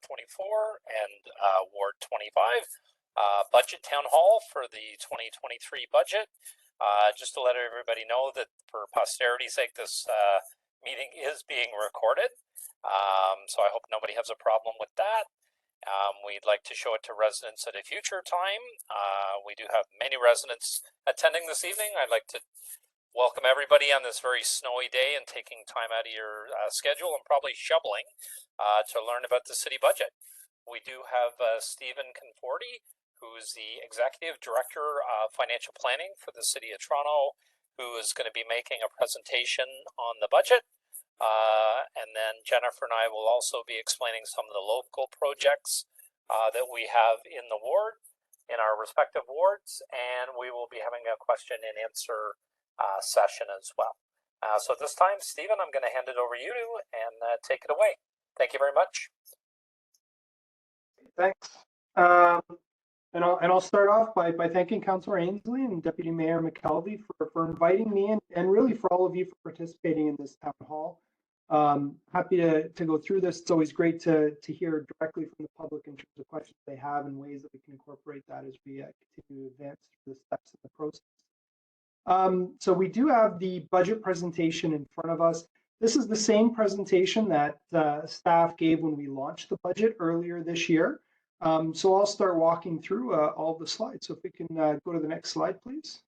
Ward 24 and Ward 25 budget town hall for the 2023 budget. Just to let everybody know that for posterity's sake, this meeting is being recorded. So I hope nobody has a problem with that. We'd like to show it to residents at a future time. We do have many residents attending this evening. I'd like to welcome everybody on this very snowy day and taking time out of your schedule and probably shoveling to learn about the city budget. We do have Stephen Conforti, who's the Executive Director of Financial Planning for the City of Toronto, who is going to be making a presentation on the budget. And then Jennifer and I will also be explaining some of the local projects that we have in the ward, in our respective wards, and we will be having a question and answer session as well. So this time, Stephen, I'm going to hand it over to you and take it away. Thank you very much. Thanks. And I'll start off by thanking Councillor Ainslie and Deputy Mayor McKelvie for inviting me and really for all of you for participating in this town hall. Happy to go through this. It's always great to hear directly from the public in terms of questions they have and ways that we can incorporate that as we continue to advance through the steps in the process. So we do have the budget presentation in front of us. This is the same presentation that staff gave when we launched the budget earlier this year. So I'll start walking through all the slides. So if we can go to the next slide, please.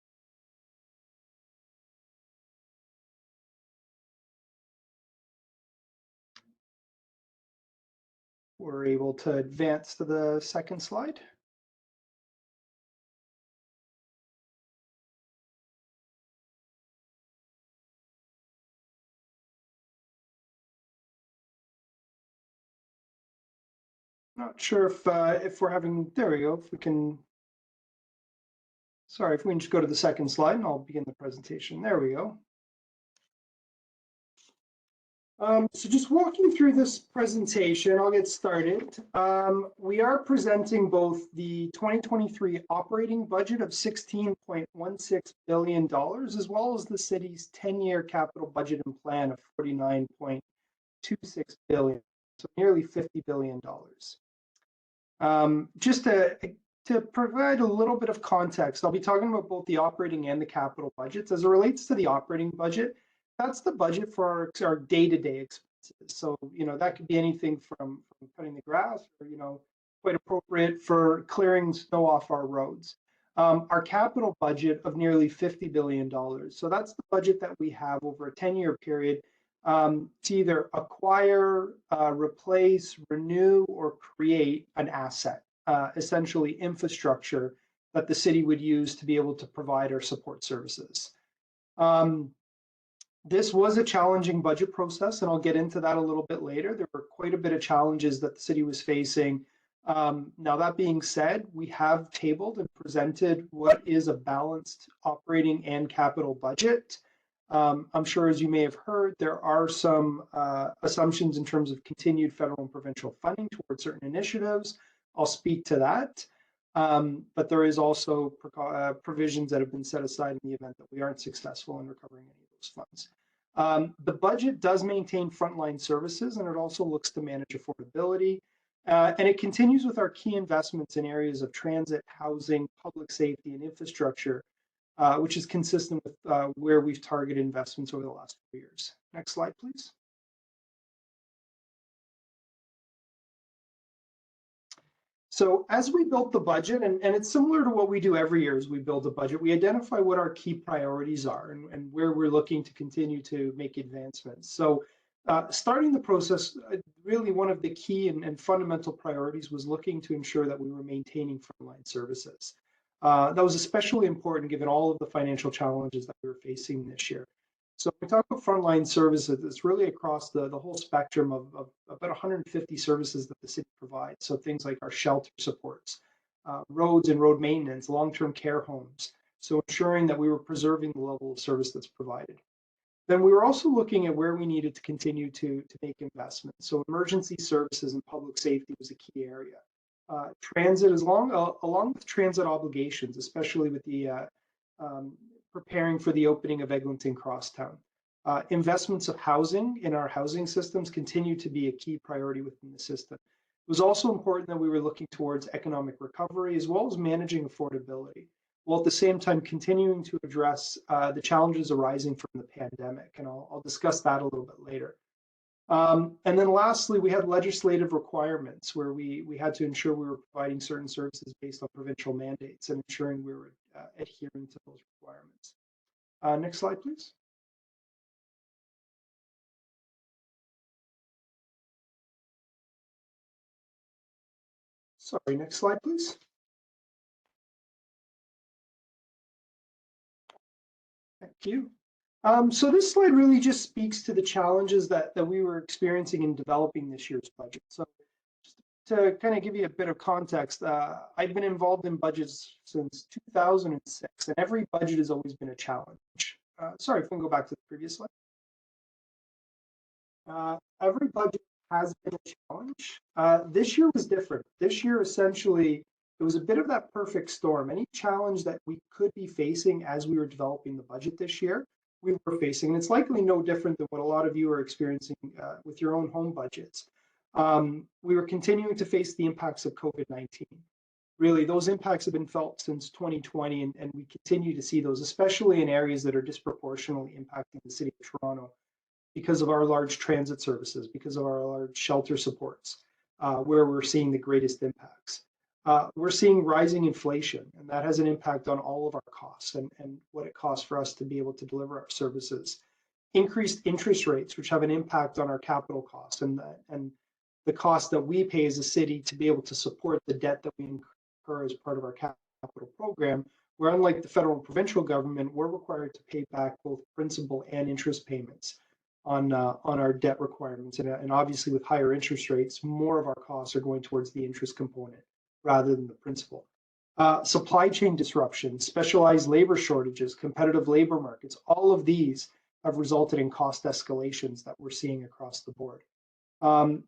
We're able to advance to the second slide. Not sure if we're having, there we go, if we can, sorry, if we can just go to the second slide and I'll begin the presentation. There we go. So just walking through this presentation, I'll get started. We are presenting both the 2023 operating budget of $16.16 billion, as well as the city's 10-year capital budget and plan of $49.26 billion, so nearly $50 billion. Just to provide a little bit of context, I'll be talking about both the operating and the capital budgets. As it relates to the operating budget, that's the budget for our day-to-day expenses. So, that could be anything from cutting the grass or, quite appropriate for clearing snow off our roads. Our capital budget of nearly $50 billion. So that's the budget that we have over a 10-year period to either acquire, replace, renew, or create an asset, essentially infrastructure that the city would use to be able to provide our support services. This was a challenging budget process, and I'll get into that a little bit later. There were quite a bit of challenges that the city was facing. Now, that being said, we have tabled and presented what is a balanced operating and capital budget. I'm sure, as you may have heard, there are some assumptions in terms of continued federal and provincial funding towards certain initiatives. I'll speak to that. But there is also provisions that have been set aside in the event that we aren't successful in recovering any of those funds. The budget does maintain frontline services, and it also looks to manage affordability. And it continues with our key investments in areas of transit, housing, public safety, and infrastructure, which is consistent with where we've targeted investments over the last few years. Next slide, please. So as we built the budget, and it's similar to what we do every year as we build a budget, we identify what our key priorities are and where we're looking to continue to make advancements. So starting the process, really one of the key and fundamental priorities was looking to ensure that we were maintaining frontline services. That was especially important given all of the financial challenges that we were facing this year. So when we talk about frontline services, it's really across the whole spectrum of about 150 services that the city provides. So things like our shelter supports, roads and road maintenance, long-term care homes. So ensuring that we were preserving the level of service that's provided. Then we were also looking at where we needed to continue to make investments. So emergency services and public safety was a key area. Transit is along with transit obligations, especially with the preparing for the opening of Eglinton Crosstown. Investments of housing in our housing systems continue to be a key priority within the system. was also important that we were looking towards economic recovery as well as managing affordability, while at the same time continuing to address the challenges arising from the pandemic. And I'll discuss that a little bit later. And then lastly, we had legislative requirements where we had to ensure we were providing certain services based on provincial mandates and ensuring we were adhering to those requirements. Next slide, please. Sorry, next slide, please. Thank you. So this slide really just speaks to the challenges that we were experiencing in developing this year's budget. So just to kind of give you a bit of context, I've been involved in budgets since 2006, and every budget has always been a challenge. Sorry, if we can go back to the previous slide. Every budget has been a challenge. This year was different. This year, essentially, it was a bit of that perfect storm. Any challenge that we could be facing as we were developing the budget this year, we were facing. And it's likely no different than what a lot of you are experiencing with your own home budgets. We were continuing to face the impacts of COVID-19. Really, those impacts have been felt since 2020, and we continue to see those, especially in areas that are disproportionately impacting the City of Toronto, because of our large transit services, because of our large shelter supports, where we're seeing the greatest impacts. We're seeing rising inflation, and that has an impact on all of our costs and what it costs for us to be able to deliver our services. Increased interest rates, which have an impact on our capital costs and the cost that we pay as a city to be able to support the debt that we incur as part of our capital program, where unlike the federal and provincial government, we're required to pay back both principal and interest payments on our debt requirements. And obviously with higher interest rates, more of our costs are going towards the interest component rather than the principal. Supply chain disruptions, specialized labor shortages, competitive labor markets, all of these have resulted in cost escalations that we're seeing across the board.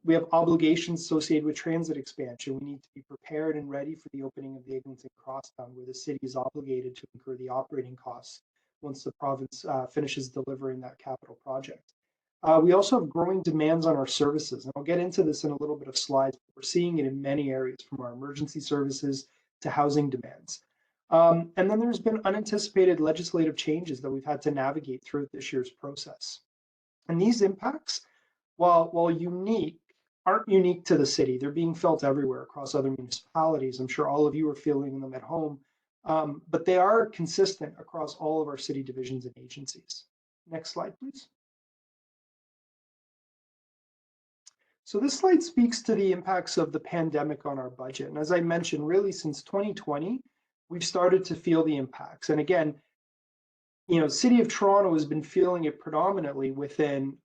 We have obligations associated with transit expansion. We need to be prepared and ready for the opening of the Eglinton Crosstown, where the city is obligated to incur the operating costs once the province finishes delivering that capital project. We also have growing demands on our services, and I'll get into this in a little bit of slides, but we're seeing it in many areas, from our emergency services to housing demands. And then there's been unanticipated legislative changes that we've had to navigate through this year's process. And these impacts, while unique, aren't unique to the city. They're being felt everywhere across other municipalities. I'm sure all of you are feeling them at home, but they are consistent across all of our city divisions and agencies. Next slide, please. So this slide speaks to the impacts of the pandemic on our budget. And as I mentioned, really since 2020, we've started to feel the impacts. And again, City of Toronto has been feeling it predominantly within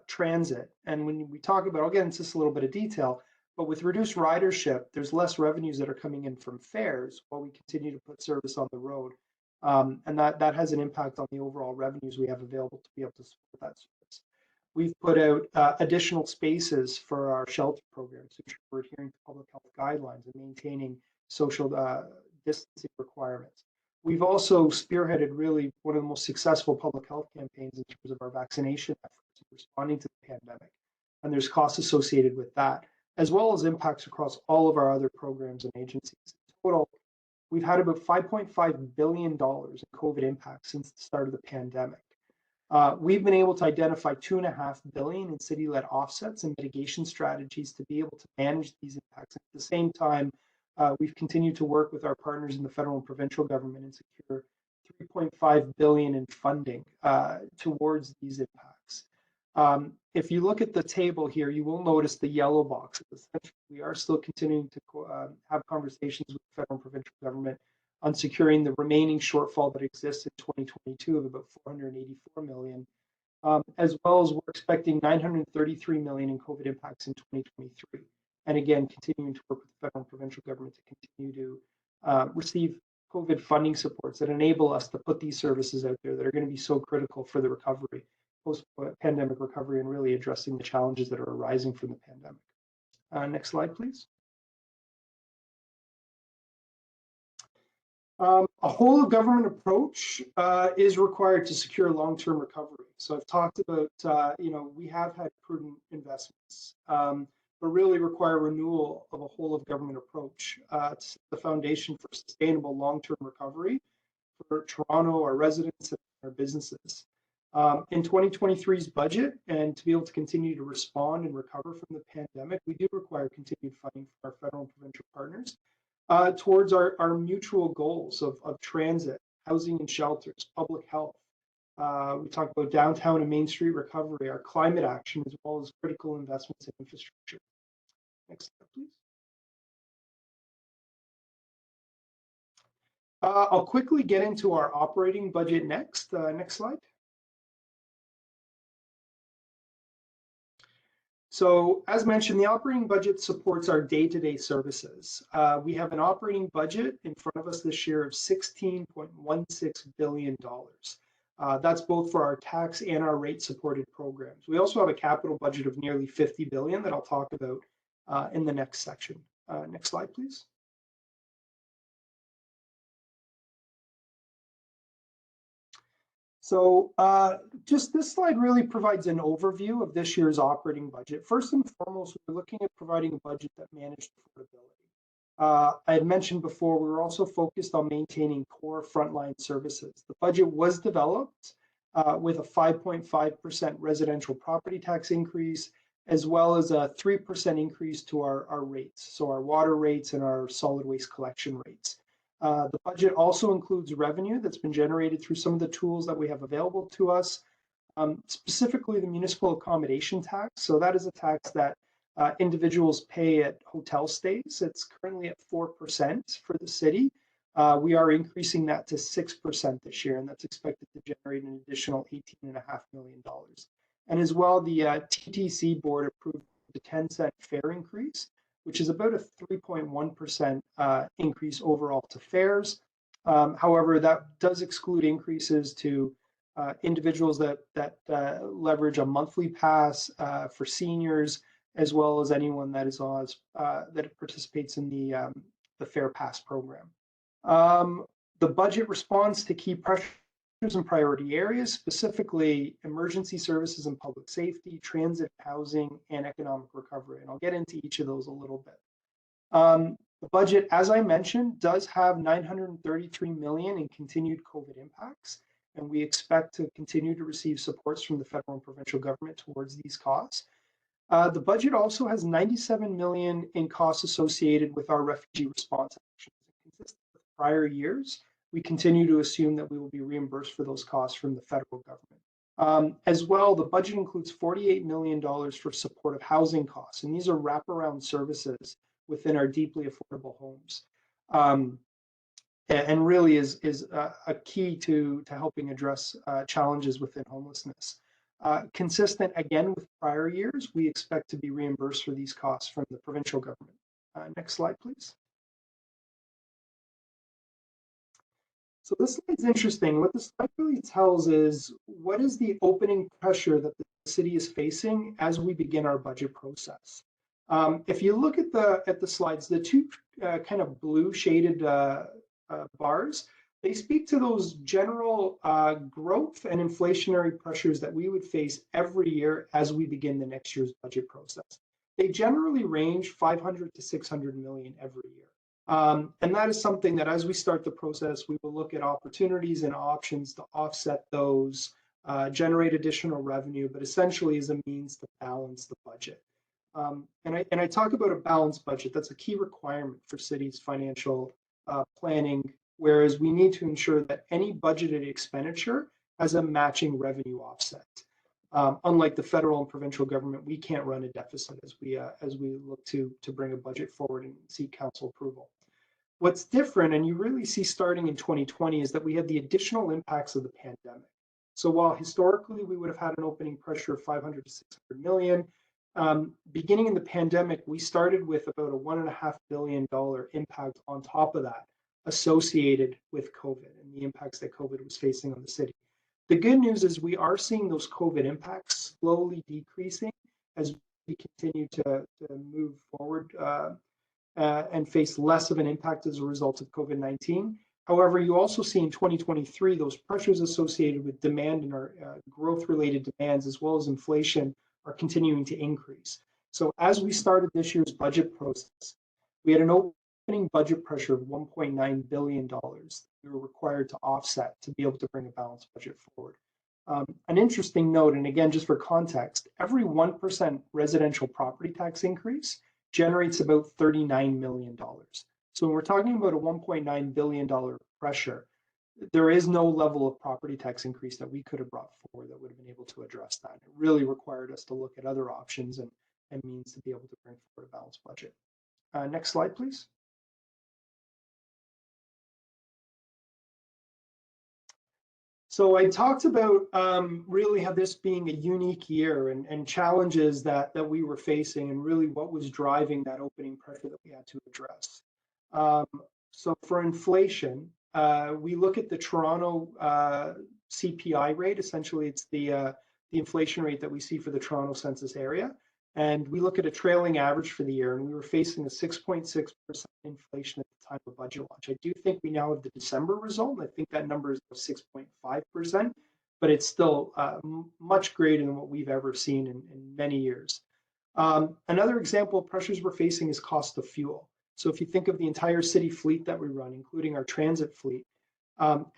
transit. And when we talk about, I'll get into this a little bit of detail, but with reduced ridership, there's less revenues that are coming in from fares while we continue to put service on the road. And that has an impact on the overall revenues we have available to be able to support that service. We've put out additional spaces for our shelter programs to ensure we're adhering to public health guidelines and maintaining social distancing requirements. We've also spearheaded really one of the most successful public health campaigns in terms of our vaccination efforts in responding to the pandemic. And there's costs associated with that, as well as impacts across all of our other programs and agencies. In total, we've had about $5.5 billion in COVID impacts since the start of the pandemic. We've been able to identify $2.5 billion in city-led offsets and mitigation strategies to be able to manage these impacts. At the same time, we've continued to work with our partners in the federal and provincial government and secure $3.5 billion in funding towards these impacts. If you look at the table here, you will notice the yellow boxes. Essentially, we are still continuing to have conversations with the federal and provincial government on securing the remaining shortfall that exists in 2022 of about $484 million, as well as we're expecting $933 million in COVID impacts in 2023. And again, continuing to work with the federal and provincial government to continue to receive COVID funding supports that enable us to put these services out there that are going to be so critical for the recovery, post-pandemic recovery, and really addressing the challenges that are arising from the pandemic. Next slide, please. A whole of government approach is required to secure long-term recovery. So I've talked about, we have had prudent investments. but really require renewal of a whole of government approach to set the foundation for sustainable long-term recovery for Toronto, our residents, and our businesses. In 2023's budget, and to be able to continue to respond and recover from the pandemic, we do require continued funding from our federal and provincial partners towards our mutual goals of transit, housing and shelters, public health. We talk about downtown and Main Street recovery, our climate action, as well as critical investments in infrastructure. Next slide, please. I'll quickly get into our operating budget next. Next slide. So as mentioned, the operating budget supports our day-to-day services. We have an operating budget in front of us this year of $16.16 billion. That's both for our tax and our rate-supported programs. We also have a capital budget of nearly $50 billion that I'll talk about in the next section. Next slide, please. So just this slide really provides an overview of this year's operating budget. First and foremost, we're looking at providing a budget that managed affordability. I had mentioned before, we were also focused on maintaining core frontline services. The budget was developed with a 5.5% residential property tax increase, as well as a 3% increase to our rates, so our water rates and our solid waste collection rates. The budget also includes revenue that's been generated through some of the tools that we have available to us, specifically the municipal accommodation tax. So that is a tax that individuals pay at hotel stays. It's currently at 4% for the city. We are increasing that to 6% this year, and that's expected to generate an additional $18.5 million. And as well, the TTC board approved the 10-cent fare increase, which is about a 3.1% increase overall to fares. However, that does exclude increases to individuals that leverage a monthly pass for seniors, as well as anyone that is on that participates in the Fare Pass program. The budget responds to key pressures and priority areas, specifically emergency services and public safety, transit, housing, and economic recovery. And I'll get into each of those a little bit. The budget, as I mentioned, does have $933 million in continued COVID impacts, and we expect to continue to receive supports from the federal and provincial government towards these costs. The budget also has $97 million in costs associated with our refugee response actions. Consistent with prior years, we continue to assume that we will be reimbursed for those costs from the federal government. As well, the budget includes $48 million for support of housing costs, and these are wraparound services within our deeply affordable homes, and really is a key to helping address challenges within homelessness. Consistent again with prior years, we expect to be reimbursed for these costs from the provincial government. Next slide, please. So this slide's interesting. What this slide really tells is what is the opening pressure that the city is facing as we begin our budget process. If you look at the slides, the two kind of blue shaded bars, they speak to those general growth and inflationary pressures that we would face every year as we begin the next year's budget process. They generally range 500 to 600 million every year. And that is something that as we start the process, we will look at opportunities and options to offset those, generate additional revenue, but essentially as a means to balance the budget. And I talk about a balanced budget. That's a key requirement for cities' financial planning, whereas we need to ensure that any budgeted expenditure has a matching revenue offset. Unlike the federal and provincial government, we can't run a deficit as we look to bring a budget forward and seek council approval. What's different, and you really see starting in 2020, is that we had the additional impacts of the pandemic. So while historically we would have had an opening pressure of 500 to 600 million, beginning in the pandemic, we started with about a $1.5 billion impact on top of that associated with COVID and the impacts that COVID was facing on the city. The good news is we are seeing those COVID impacts slowly decreasing as we continue to move forward and face less of an impact as a result of COVID-19. However, you also see in 2023 those pressures associated with demand and our growth-related demands, as well as inflation, are continuing to increase. So as we started this year's budget process, we had an opening budget pressure of $1.9 billion we were required to offset to be able to bring a balanced budget forward. An interesting note, and again, just for context, every 1% residential property tax increase generates about $39 million. So when we're talking about a $1.9 billion pressure, there is no level of property tax increase that we could have brought forward that would have been able to address that. It really required us to look at other options and means to be able to bring forward a balanced budget. Next slide, please. So I talked about really how this being a unique year and challenges that we were facing and really what was driving that opening pressure that we had to address. So for inflation, we look at the Toronto CPI rate. Essentially, it's the inflation rate that we see for the Toronto census area. And we look at a trailing average for the year, and we were facing a 6.6% inflation at the time of budget launch. I do think we now have the December result, and I think that number is 6.5%, but it's still much greater than what we've ever seen in many years. Another example of pressures we're facing is cost of fuel. So if you think of the entire city fleet that we run, including our transit fleet,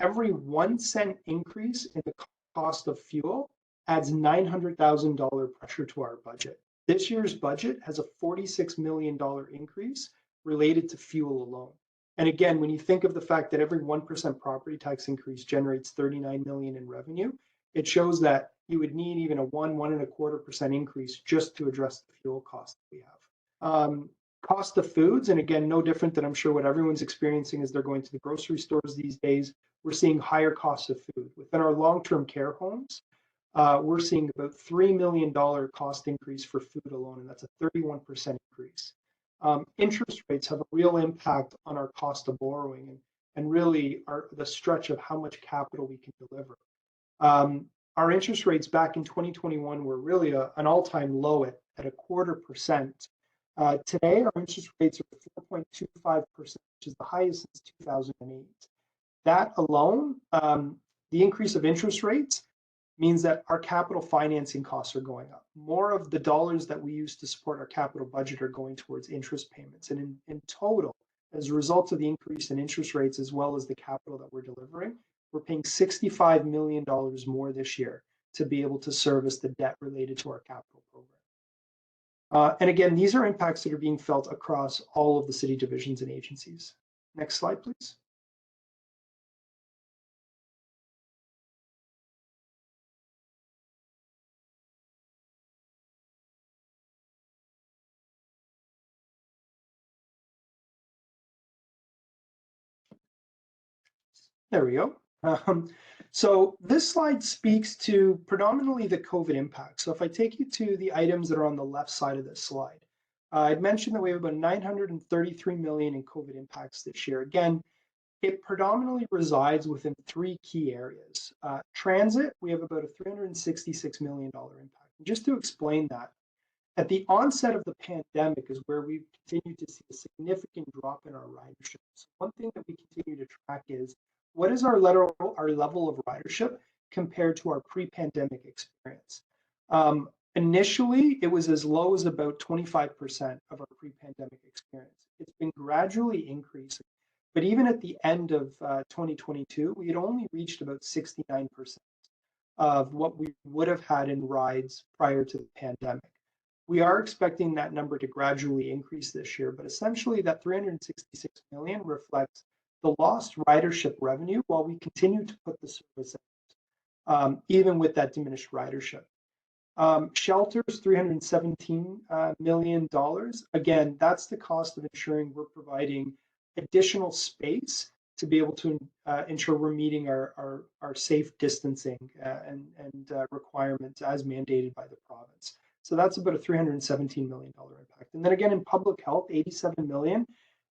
every 1 cent increase in the cost of fuel adds $900,000 pressure to our budget. This year's budget has a $46 million increase related to fuel alone. And again, when you think of the fact that every 1% property tax increase generates $39 million in revenue, it shows that you would need even a 1.25% increase just to address the fuel cost that we have. Cost of foods, and again, no different than I'm sure what everyone's experiencing as they're going to the grocery stores these days. We're seeing higher costs of food. Within our long-term care homes, we're seeing about $3 million cost increase for food alone, and that's a 31% increase. Interest rates have a real impact on our cost of borrowing and really the stretch of how much capital we can deliver. Our interest rates back in 2021 were really an all-time low at 0.25%. Today, our interest rates are 4.25%, which is the highest since 2008. That alone, the increase of interest rates, means that our capital financing costs are going up. More of the dollars that we use to support our capital budget are going towards interest payments. And in total, as a result of the increase in interest rates, as well as the capital that we're delivering, we're paying $65 million more this year to be able to service the debt related to our capital program. And again, these are impacts that are being felt across all of the city divisions and agencies. Next slide, please. There we go. So this slide speaks to predominantly the COVID impact. So if I take you to the items that are on the left side of this slide, I'd mentioned that we have about 933 million in COVID impacts this year. Again, it predominantly resides within 3 key areas. Transit, we have about a $366 million impact. And just to explain that, at the onset of the pandemic is where we've continued to see a significant drop in our ridership. So one thing that we continue to track is what is our level of ridership compared to our pre-pandemic experience. Initially, it was as low as about 25% of our pre-pandemic experience. It's been gradually increasing, but even at the end of 2022, we had only reached about 69% of what we would have had in rides prior to the pandemic. We are expecting that number to gradually increase this year, but essentially that 366 million reflects the lost ridership revenue while we continue to put the service out, even with that diminished ridership. Shelters, $317 million. Again, that's the cost of ensuring we're providing additional space to be able to ensure we're meeting our safe distancing and requirements as mandated by the province. So that's about a $317 million impact. And then again, in public health, 87 million.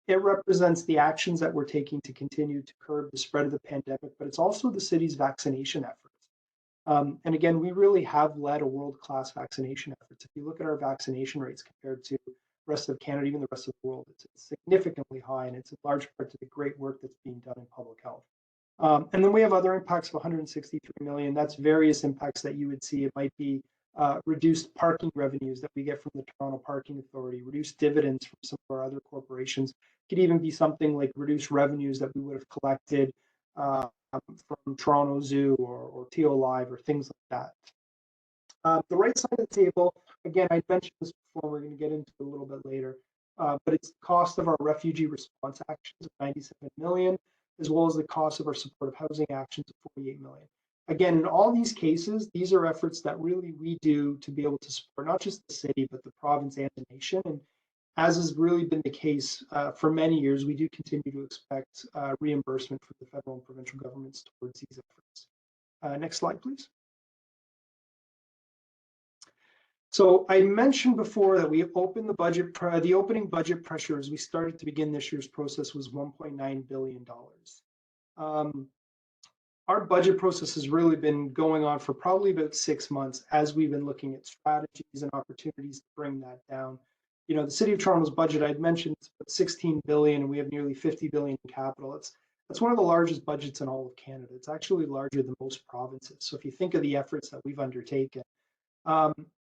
It represents the actions that we're taking to continue to curb the spread of the pandemic, but it's also the city's vaccination efforts. And again, we really have led a world-class vaccination efforts. If you look at our vaccination rates compared to the rest of Canada, even the rest of the world, it's significantly high, and it's in large part to the great work that's being done in public health. And then we have other impacts of 163 million. That's various impacts that you would see. It might be reduced parking revenues that we get from the Toronto Parking Authority, reduced dividends from some of our other corporations. It could even be something like reduced revenues that we would have collected from Toronto Zoo or TO Live or things like that. The right side of the table, again, I mentioned this before, we're going to get into it a little bit later, but it's the cost of our refugee response actions of 97 million, as well as the cost of our supportive housing actions of 48 million. Again, in all these cases, these are efforts that really we do to be able to support not just the city, but the province and the nation. And as has really been the case for many years, we do continue to expect reimbursement from the federal and provincial governments towards these efforts. Next slide, please. So I mentioned before that we opened the budget, the opening budget pressure as we started to begin this year's process was $1.9 billion. Our budget process has really been going on for probably about 6 months as we've been looking at strategies and opportunities to bring that down. You know, the City of Toronto's budget, I'd mentioned, it's about 16 billion, and we have nearly 50 billion in capital. That's one of the largest budgets in all of Canada. It's actually larger than most provinces. So if you think of the efforts that we've undertaken,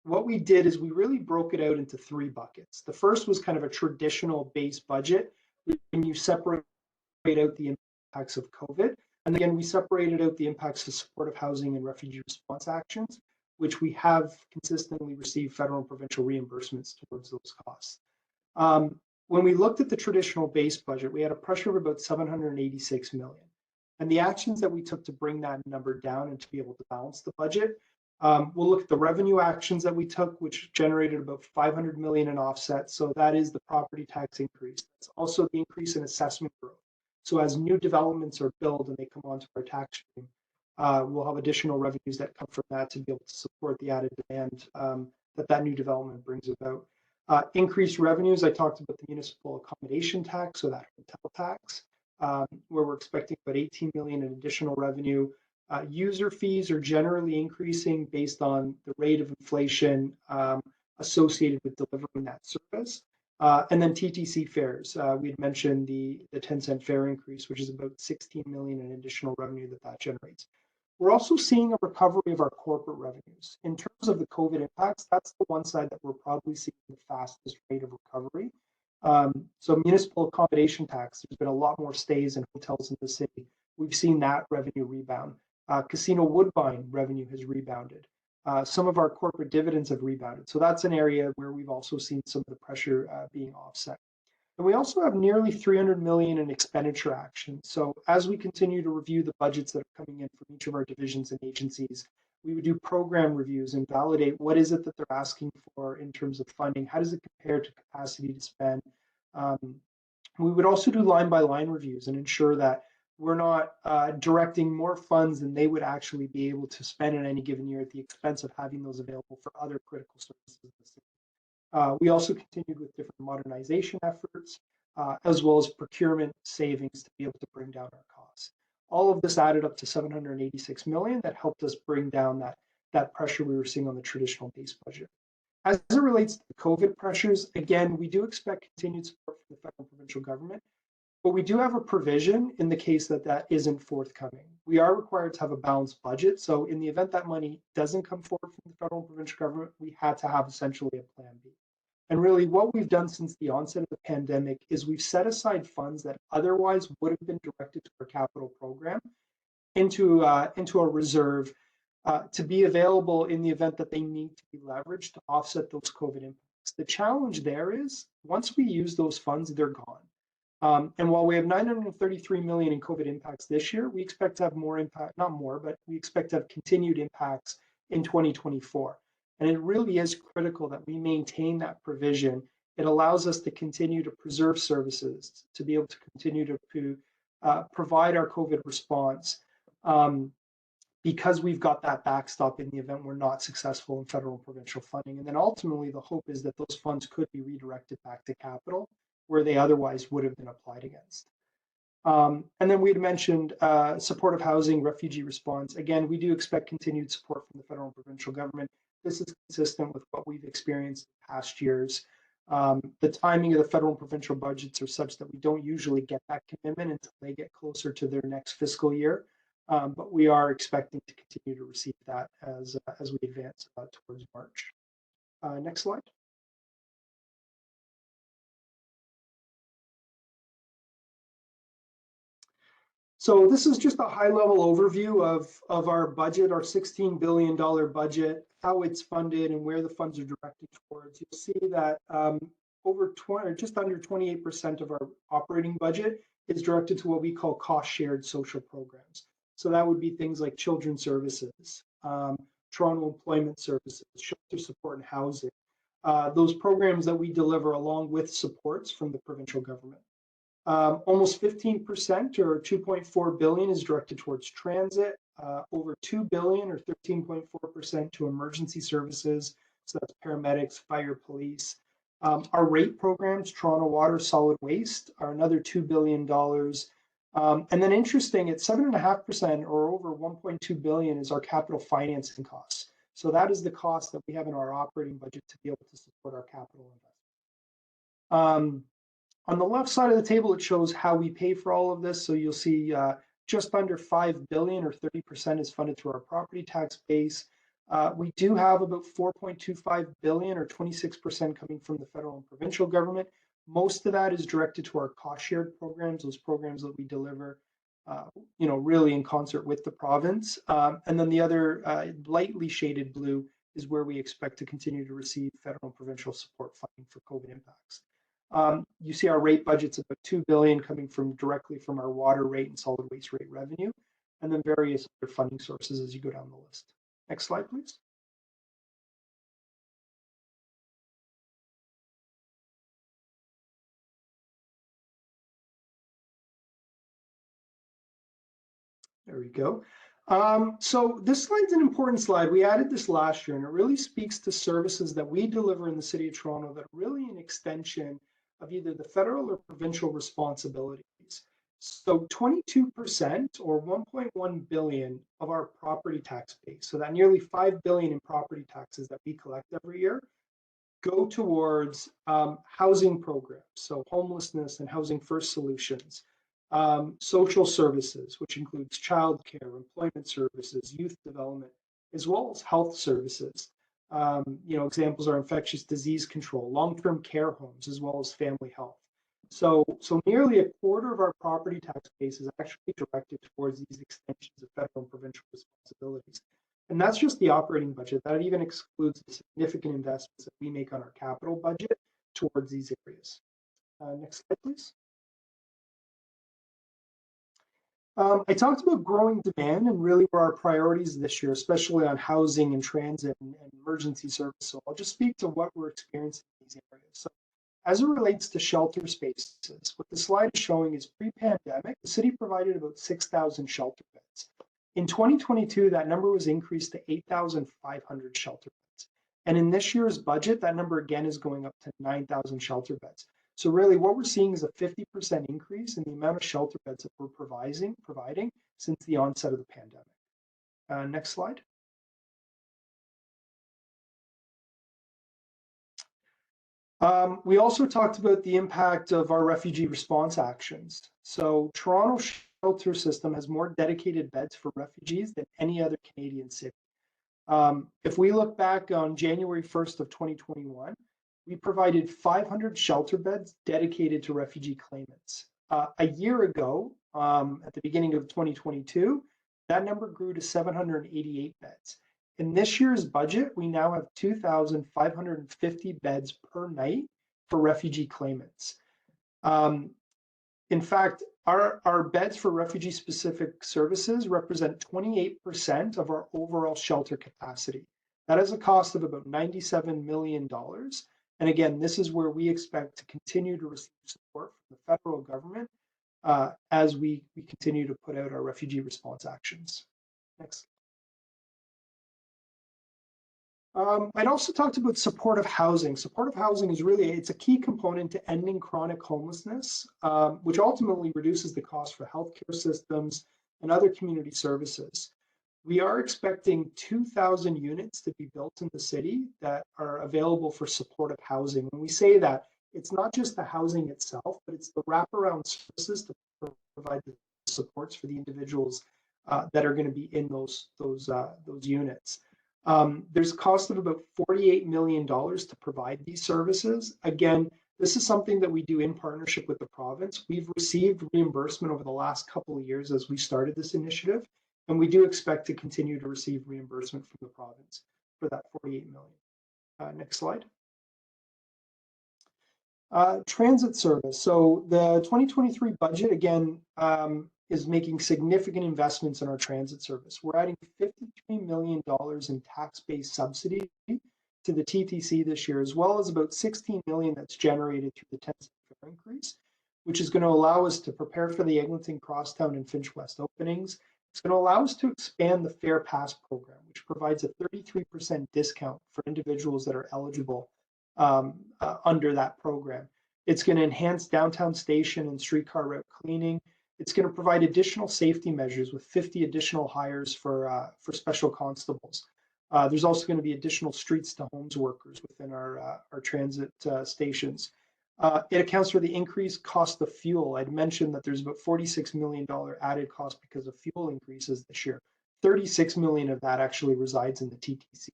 what we did is we really broke it out into 3 buckets. The first was kind of a traditional base budget when you separate out the impacts of COVID. And again, we separated out the impacts of supportive housing and refugee response actions, which we have consistently received federal and provincial reimbursements towards those costs. When we looked at the traditional base budget, we had a pressure of about 786 million. And the actions that we took to bring that number down and to be able to balance the budget, we'll look at the revenue actions that we took, which generated about 500 million in offset. So that is the property tax increase. That's also the increase in assessment growth. So as new developments are built and they come onto our tax stream, we'll have additional revenues that come from that to be able to support the added demand that new development brings about. Increased revenues, I talked about the municipal accommodation tax, so that hotel tax, where we're expecting about 18 million in additional revenue. User fees are generally increasing based on the rate of inflation associated with delivering that service. And then TTC fares. We had mentioned the 10-cent fare increase, which is about 16 million in additional revenue that generates. We're also seeing a recovery of our corporate revenues. In terms of the COVID impacts, that's the one side that we're probably seeing the fastest rate of recovery. So municipal accommodation tax, there's been a lot more stays in hotels in the city. We've seen that revenue rebound. Casino Woodbine revenue has rebounded. Some of our corporate dividends have rebounded. So that's an area where we've also seen some of the pressure being offset. And we also have nearly 300 million in expenditure action. So as we continue to review the budgets that are coming in from each of our divisions and agencies, we would do program reviews and validate what is it that they're asking for in terms of funding. How does it compare to capacity to spend? We would also do line-by-line reviews and ensure that we're not directing more funds than they would actually be able to spend in any given year at the expense of having those available for other critical services in the city. We also continued with different modernization efforts, as well as procurement savings to be able to bring down our costs. All of this added up to 786 million that helped us bring down that pressure we were seeing on the traditional base budget. As it relates to the COVID pressures, again, we do expect continued support from the federal and provincial government, but we do have a provision in the case that isn't forthcoming. We are required to have a balanced budget. So in the event that money doesn't come forward from the federal and provincial government, we had to have essentially a plan B. And really what we've done since the onset of the pandemic is we've set aside funds that otherwise would have been directed to our capital program into a reserve to be available in the event that they need to be leveraged to offset those COVID impacts. The challenge there is once we use those funds, they're gone. And while we have 933 million in COVID impacts this year, we expect to have more impact, not more, but we expect to have continued impacts in 2024. And it really is critical that we maintain that provision. It allows us to continue to preserve services, to be able to continue to provide our COVID response because we've got that backstop in the event we're not successful in federal and provincial funding. And then ultimately, the hope is that those funds could be redirected back to capital where they otherwise would have been applied against. And then we had mentioned supportive housing, refugee response. Again, we do expect continued support from the federal and provincial government. This is consistent with what we've experienced in past years. The timing of the federal and provincial budgets are such that we don't usually get that commitment until they get closer to their next fiscal year. but we are expecting to continue to receive that as we advance towards March. Next slide. So this is just a high-level overview of our budget, our $16 billion budget, how it's funded, and where the funds are directed towards. You'll see that over 20, or just under 28% of our operating budget is directed to what we call cost-shared social programs. So that would be things like children's services, Toronto Employment Services, shelter support and housing, those programs that we deliver along with supports from the provincial government. Almost 15% or 2.4 billion is directed towards transit, over 2 billion or 13.4% to emergency services. So that's paramedics, fire, police. Our rate programs, Toronto Water, Solid Waste, are another $2 billion. And then interesting, at 7.5% or over 1.2 billion is our capital financing costs. So that is the cost that we have in our operating budget to be able to support our capital investment. On the left side of the table, it shows how we pay for all of this. So you'll see just under 5 billion or 30% is funded through our property tax base. We do have about 4.25 billion or 26% coming from the federal and provincial government. Most of that is directed to our cost shared programs, those programs that we deliver, really in concert with the province. And then the other lightly shaded blue is where we expect to continue to receive federal and provincial support funding for COVID impacts. You see our rate budget's about 2 billion coming directly from our water rate and solid waste rate revenue, and then various other funding sources as you go down the list. Next slide, please. There we go. So this slide's an important slide. We added this last year, and it really speaks to services that we deliver in the City of Toronto that are really an extension of either the federal or provincial responsibilities. So 22% or 1.1 billion of our property tax base, so that nearly 5 billion in property taxes that we collect every year, go towards housing programs, so homelessness and housing first solutions, social services, which includes childcare, employment services, youth development, as well as health services. Examples are infectious disease control, long-term care homes, as well as family health. So nearly a quarter of our property tax base is actually directed towards these extensions of federal and provincial responsibilities. And that's just the operating budget. That even excludes the significant investments that we make on our capital budget towards these areas. Next slide, please. I talked about growing demand and really where our priorities this year, especially on housing and transit and emergency service. So I'll just speak to what we're experiencing in these areas. So as it relates to shelter spaces, what the slide is showing is pre-pandemic, the city provided about 6,000 shelter beds. In 2022, that number was increased to 8,500 shelter beds. And in this year's budget, that number again is going up to 9,000 shelter beds. So really what we're seeing is a 50% increase in the amount of shelter beds that we're providing since the onset of the pandemic. Next slide. We also talked about the impact of our refugee response actions. So Toronto shelter system has more dedicated beds for refugees than any other Canadian city. If we look back on January 1st of 2021, we provided 500 shelter beds dedicated to refugee claimants. A year ago, at the beginning of 2022, that number grew to 788 beds. In this year's budget, we now have 2,550 beds per night for refugee claimants. In fact, our beds for refugee-specific services represent 28% of our overall shelter capacity. That is a cost of about $97 million. And again, this is where we expect to continue to receive support from the federal government as we continue to put out our refugee response actions. Next. I'd also talked about supportive housing. Supportive housing is it's a key component to ending chronic homelessness, which ultimately reduces the cost for healthcare systems and other community services. We are expecting 2,000 units to be built in the city that are available for supportive housing. When we say that, it's not just the housing itself, but it's the wraparound services to provide the supports for the individuals that are going to be in those units. There's a cost of about $48 million to provide these services. Again, this is something that we do in partnership with the province. We've received reimbursement over the last couple of years as we started this initiative, and we do expect to continue to receive reimbursement from the province for that $48 million. Next slide. Transit service. So the 2023 budget, again, is making significant investments in our transit service. We're adding $53 million in tax-based subsidy to the TTC this year, as well as about $16 million that's generated through the 10-cent fare increase, which is going to allow us to prepare for the Eglinton Crosstown and Finch West openings. It's going to allow us to expand the Fare Pass program, which provides a 33% discount for individuals that are eligible under that program. It's going to enhance downtown station and streetcar route cleaning. It's going to provide additional safety measures with 50 additional hires for special constables. There's also going to be additional streets to homes workers within our transit stations. It accounts for the increased cost of fuel. I'd mentioned that there's about $46 million added cost because of fuel increases this year. $36 million of that actually resides in the TTC.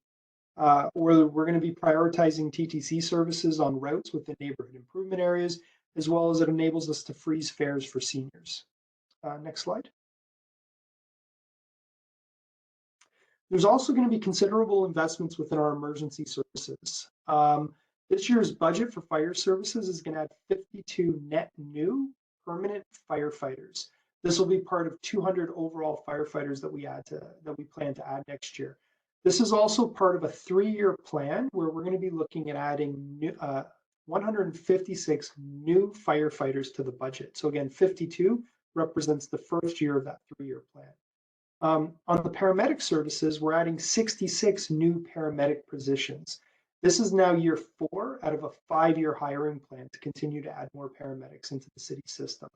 We're going to be prioritizing TTC services on routes within neighborhood improvement areas, as well as it enables us to freeze fares for seniors. Next slide. There's also going to be considerable investments within our emergency services. This year's budget for fire services is going to add 52 net new permanent firefighters. This will be part of 200 overall firefighters that we plan to add next year. This is also part of a 3-year plan where we're going to be looking at adding 156 new firefighters to the budget. So again, 52 represents the first year of that 3-year plan. On the paramedic services, we're adding 66 new paramedic positions. This is now year 4 out of a 5-year hiring plan to continue to add more paramedics into the city system.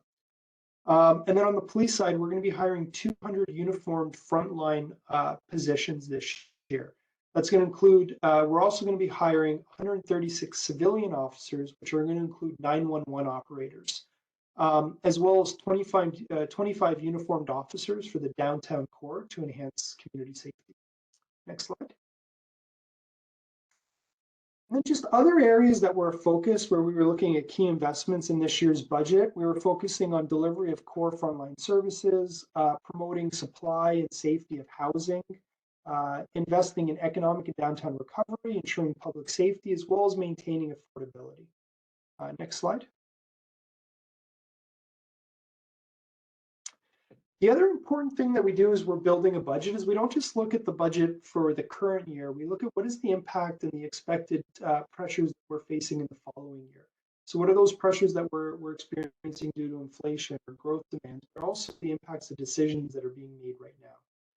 And then on the police side, we're going to be hiring 200 uniformed frontline positions this year. That's going to include, we're also going to be hiring 136 civilian officers, which are going to include 911 operators, as well as 25 uniformed officers for the downtown core to enhance community safety. Next slide. And then just other areas that were a focus where we were looking at key investments in this year's budget. We were focusing on delivery of core frontline services, promoting supply and safety of housing, investing in economic and downtown recovery, ensuring public safety, as well as maintaining affordability. Next slide. The other important thing that we do as we're building a budget is we don't just look at the budget for the current year. We look at what is the impact and the expected pressures that we're facing in the following year. So what are those pressures that we're experiencing due to inflation or growth demands, but also the impacts of decisions that are being made right now.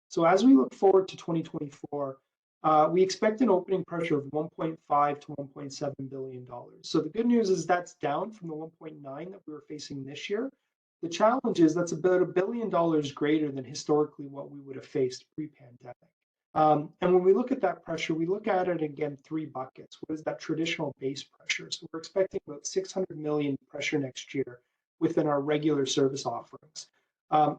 So as we look forward to 2024, we expect an opening pressure of $1.5 to $1.7 billion. So the good news is that's down from the 1.9 that we were facing this year. The challenge is that's about $1 billion greater than historically what we would have faced pre-pandemic. And when we look at that pressure, we look at it again 3 buckets. What is that traditional base pressure? So we're expecting about $600 million pressure next year within our regular service offerings.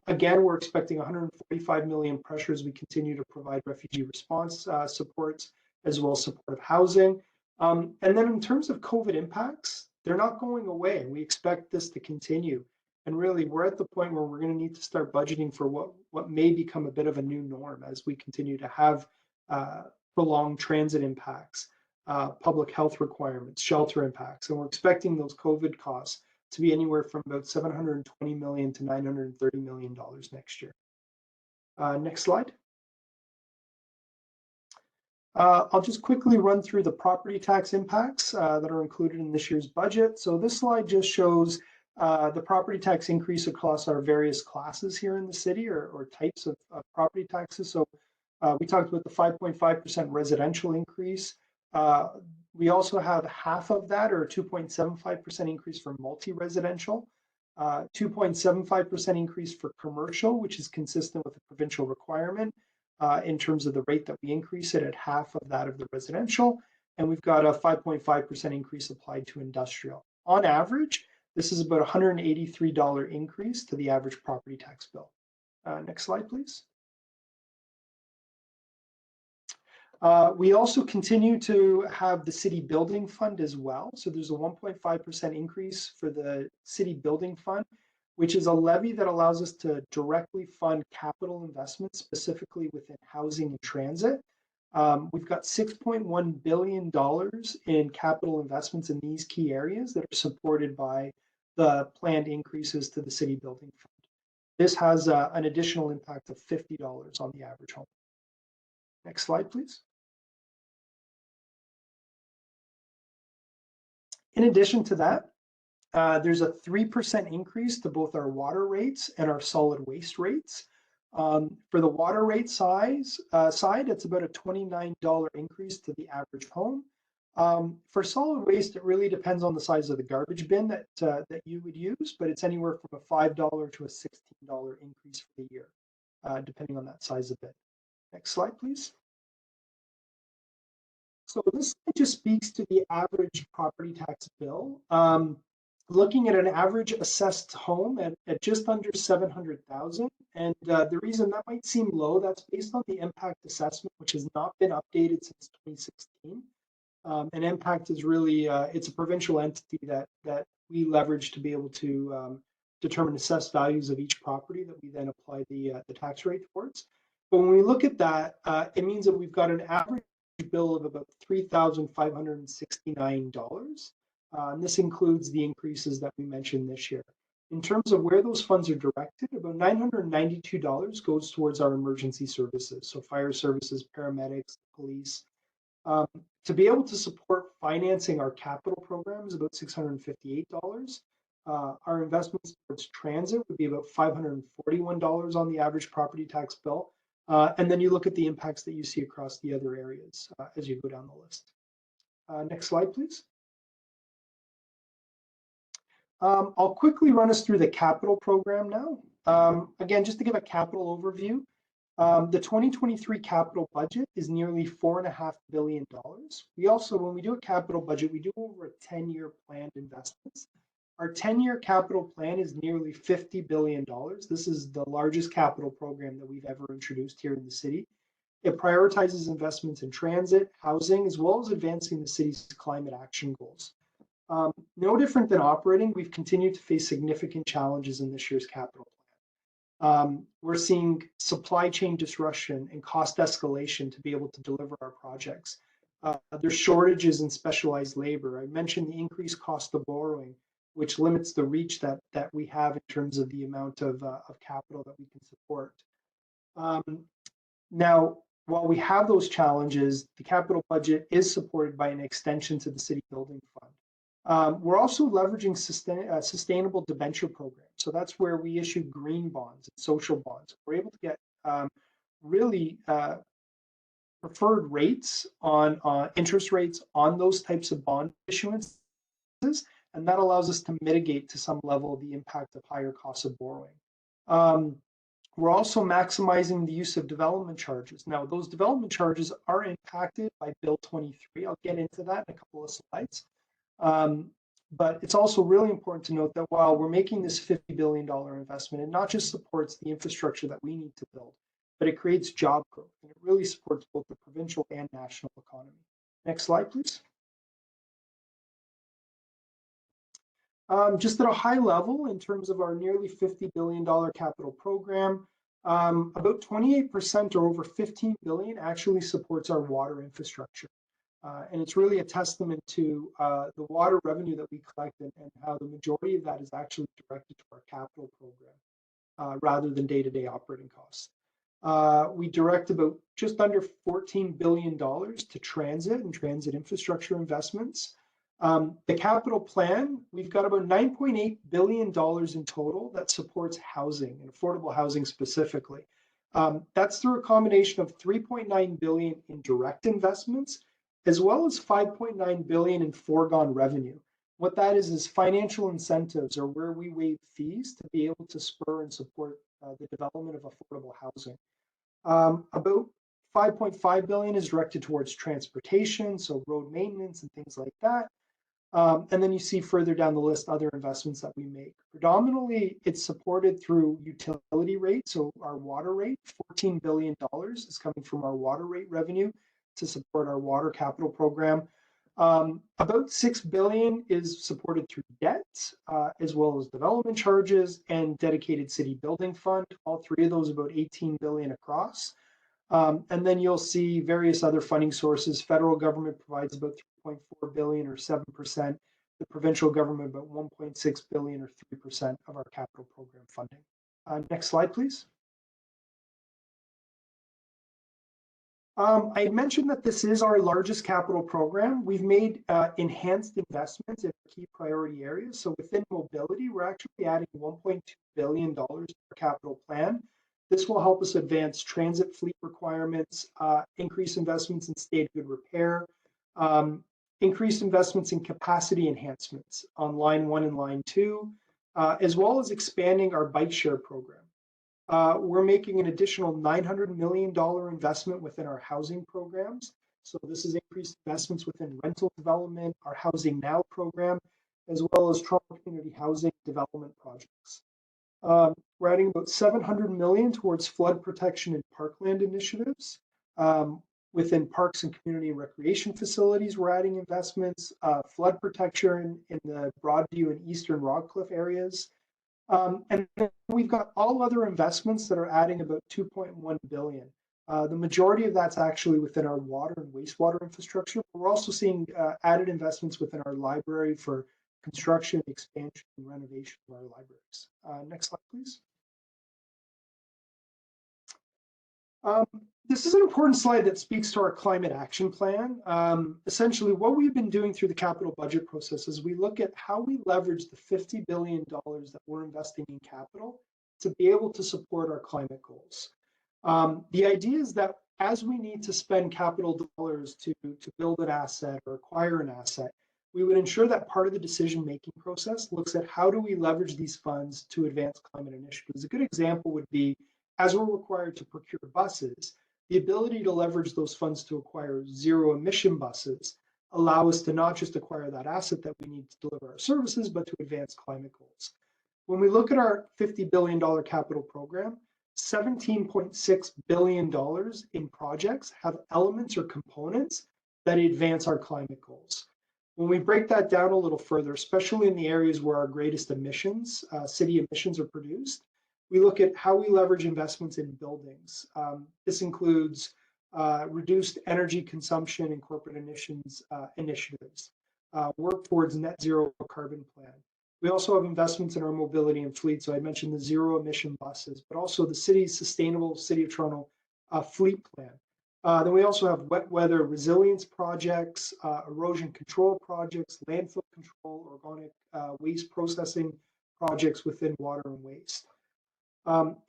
Again, we're expecting $145 million pressure as we continue to provide refugee response supports, as well as supportive housing. And then in terms of COVID impacts, they're not going away. We expect this to continue. And really, we're at the point where we're going to need to start budgeting for what may become a bit of a new norm as we continue to have prolonged transit impacts, public health requirements, shelter impacts. And we're expecting those COVID costs to be anywhere from about $720 million to $930 million next year. Next slide. I'll just quickly run through the property tax impacts that are included in this year's budget. So this slide just shows the property tax increase across our various classes here in the city or types of property taxes. So we talked about the 5.5% residential increase. We also have half of that, or a 2.75% increase for multi-residential, 2.75% increase for commercial, which is consistent with the provincial requirement in terms of the rate that we increase it at half of that of the residential. And we've got a 5.5% increase applied to industrial. On average, this is about a $183 increase to the average property tax bill. Next slide, please. We also continue to have the city building fund as well. So there's a 1.5% increase for the city building fund, which is a levy that allows us to directly fund capital investments, specifically within housing and transit. We've got $6.1 billion in capital investments in these key areas that are supported by the planned increases to the city building fund. This has an additional impact of $50 on the average home. Next slide, please. In addition to that, there's a 3% increase to both our water rates and our solid waste rates. For the water rate side, it's about a $29 increase to the average home. For solid waste, it really depends on the size of the garbage bin that you would use, but it's anywhere from a $5 to a $16 increase for the year, depending on that size of bin. Next slide, please. So this just speaks to the average property tax bill. Looking at an average assessed home at just under 700,000, and the reason that might seem low, that's based on the impact assessment, which has not been updated since 2016. And impact is really it's a provincial entity that we leverage to be able to determine assessed values of each property that we then apply the tax rate towards. But when we look at that, it means that we've got an average bill of about $3,569. And this includes the increases that we mentioned this year. In terms of where those funds are directed, about $992 goes towards our emergency services, so fire services, paramedics, police. To be able to support financing our capital program is about $658. Our investments towards transit would be about $541 on the average property tax bill. And then you look at the impacts that you see across the other areas as you go down the list. Next slide, please. I'll quickly run us through the capital program now. Again, just to give a capital overview, the 2023 capital budget is nearly $4.5 billion. We also, when we do a capital budget, we do over a 10-year planned investments. Our 10-year capital plan is nearly $50 billion. This is the largest capital program that we've ever introduced here in the city. It prioritizes investments in transit, housing, as well as advancing the city's climate action goals. No different than operating, we've continued to face significant challenges in this year's capital plan. We're seeing supply chain disruption and cost escalation to be able to deliver our projects. There's shortages in specialized labor. I mentioned the increased cost of borrowing, which limits the reach that we have in terms of the amount of capital that we can support. Now, while we have those challenges, the capital budget is supported by an extension to the city building fund. We're also leveraging sustainable debenture programs. So that's where we issue green bonds and social bonds. We're able to get really preferred rates on interest rates on those types of bond issuances, and that allows us to mitigate to some level the impact of higher costs of borrowing. We're also maximizing the use of development charges. Now, those development charges are impacted by Bill 23. I'll get into that in a couple of slides. But it's also really important to note that while we're making this $50 billion investment, it not just supports the infrastructure that we need to build, but it creates job growth, and it really supports both the provincial and national economy. Next slide, please. Just at a high level, in terms of our nearly $50 billion capital program, about 28% or over $15 billion actually supports our water infrastructure. And it's really a testament to the water revenue that we collect and how the majority of that is actually directed to our capital program rather than day-to-day operating costs. We direct about just under $14 billion to transit and transit infrastructure investments. The capital plan, we've got about $9.8 billion in total that supports housing and affordable housing specifically. That's through a combination of $3.9 billion in direct investments, as well as $5.9 billion in foregone revenue. What that is financial incentives, or where we waive fees to be able to spur and support the development of affordable housing. About $5.5 billion is directed towards transportation, so road maintenance and things like that. And then you see further down the list other investments that we make. Predominantly, it's supported through utility rates, so our water rate, $14 billion is coming from our water rate revenue to support our water capital program. About $6 billion is supported through debt, as well as development charges and dedicated city building fund. All three of those about $18 billion across. And then you'll see various other funding sources. Federal government provides about $3.4 billion or 7%. The provincial government about $1.6 billion or 3% of our capital program funding. Next slide, please. I mentioned that this is our largest capital program. We've made enhanced investments in key priority areas. So within mobility, we're actually adding $1.2 billion to our capital plan. This will help us advance transit fleet requirements, increase investments in state good repair, increase investments in capacity enhancements on line 1 and line 2, as well as expanding our bike share program. We're making an additional $900 million investment within our housing programs. So this is increased investments within rental development, our Housing Now program, as well as Toronto community housing development projects. We're adding about $700 million towards flood protection and parkland initiatives. Within parks and community and recreation facilities, we're adding investments, flood protection in the Broadview and Eastern Rockcliffe areas. And then we've got all other investments that are adding about $2.1 billion. The majority of that's actually within our water and wastewater infrastructure. But we're also seeing added investments within our library for construction, expansion, and renovation of our libraries. Next slide, please. This is an important slide that speaks to our climate action plan. Essentially, what we've been doing through the capital budget process is we look at how we leverage the $50 billion that we're investing in capital to be able to support our climate goals. The idea is that as we need to spend capital dollars to build an asset or acquire an asset, we would ensure that part of the decision-making process looks at how do we leverage these funds to advance climate initiatives. A good example would be, as we're required to procure buses, the ability to leverage those funds to acquire zero-emission buses allow us to not just acquire that asset that we need to deliver our services, but to advance climate goals. When we look at our $50 billion capital program, $17.6 billion in projects have elements or components that advance our climate goals. When we break that down a little further, especially in the areas where our greatest emissions, city emissions are produced, we look at how we leverage investments in buildings. This includes reduced energy consumption and corporate emissions initiatives, work towards net zero carbon plan. We also have investments in our mobility and fleet. So I mentioned the zero emission buses, but also the city's sustainable City of Toronto fleet plan. Then we also have wet weather resilience projects, erosion control projects, landfill control, organic waste processing projects within water and waste.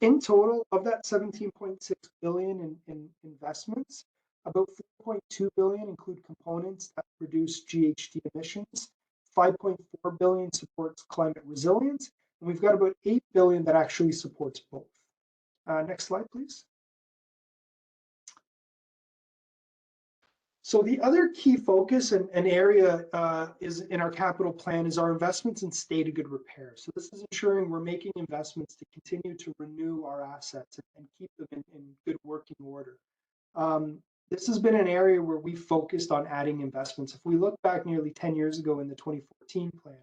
In total, of that $17.6 billion in investments, about $4.2 billion include components that reduce GHG emissions, $5.4 billion supports climate resilience, and we've got about $8 billion that actually supports both. Next slide, please. So the other key focus and area is in our capital plan is our investments in state of good repair. So this is ensuring we're making investments to continue to renew our assets and keep them in good working order. This has been an area where we focused on adding investments. If we look back nearly 10 years ago in the 2014 plan,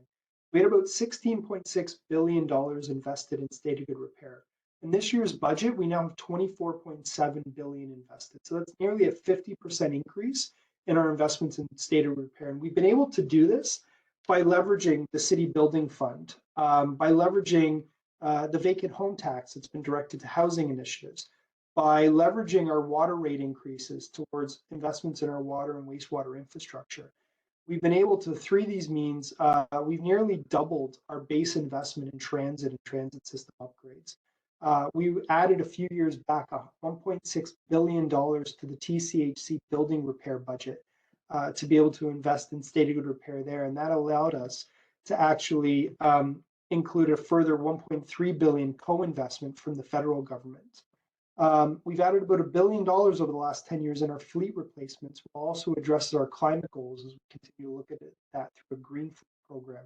we had about $16.6 billion invested in state of good repair. In this year's budget, we now have $24.7 billion invested. So that's nearly a 50% increase in our investments in state of repair. And we've been able to do this by leveraging the city building fund, by leveraging the vacant home tax that's been directed to housing initiatives, by leveraging our water rate increases towards investments in our water and wastewater infrastructure. We've been able to, through these means, we've nearly doubled our base investment in transit and transit system upgrades. We added a few years back $1.6 billion to the TCHC building repair budget to be able to invest in state of good repair there. And that allowed us to actually include a further $1.3 billion co-investment from the federal government. We've added about $1 billion over the last 10 years in our fleet replacements, which also addresses our climate goals as we continue to look at that through a green fleet program.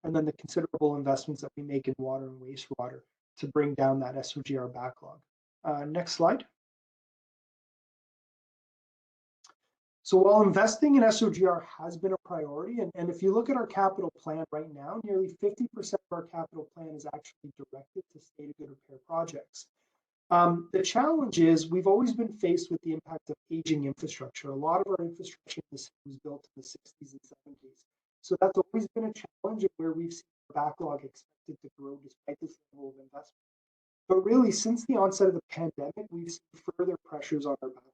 And then the considerable investments that we make in water and wastewater to bring down that SOGR backlog. Next slide. So while investing in SOGR has been a priority, and if you look at our capital plan right now, nearly 50% of our capital plan is actually directed to state of good repair projects. The challenge is we've always been faced with the impact of aging infrastructure. A lot of our infrastructure in the city was built in the 60s and 70s. So that's always been a challenge, and where we've seen our backlog expected to grow despite this level of investment. But really, since the onset of the pandemic, we've seen further pressures on our backlog.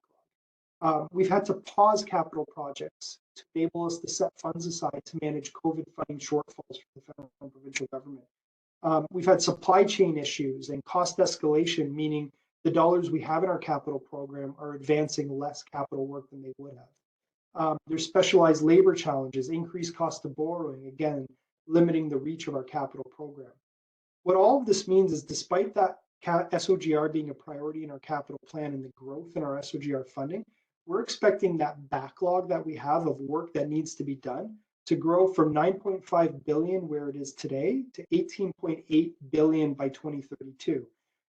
We've had to pause capital projects to enable us to set funds aside to manage COVID funding shortfalls from the federal and provincial government. We've had supply chain issues and cost escalation, meaning the dollars we have in our capital program are advancing less capital work than they would have. There's specialized labor challenges, increased cost of borrowing, again, limiting the reach of our capital program. What all of this means is despite that SOGR being a priority in our capital plan and the growth in our SOGR funding, we're expecting that backlog that we have of work that needs to be done to grow from 9.5 billion where it is today to 18.8 billion by 2032.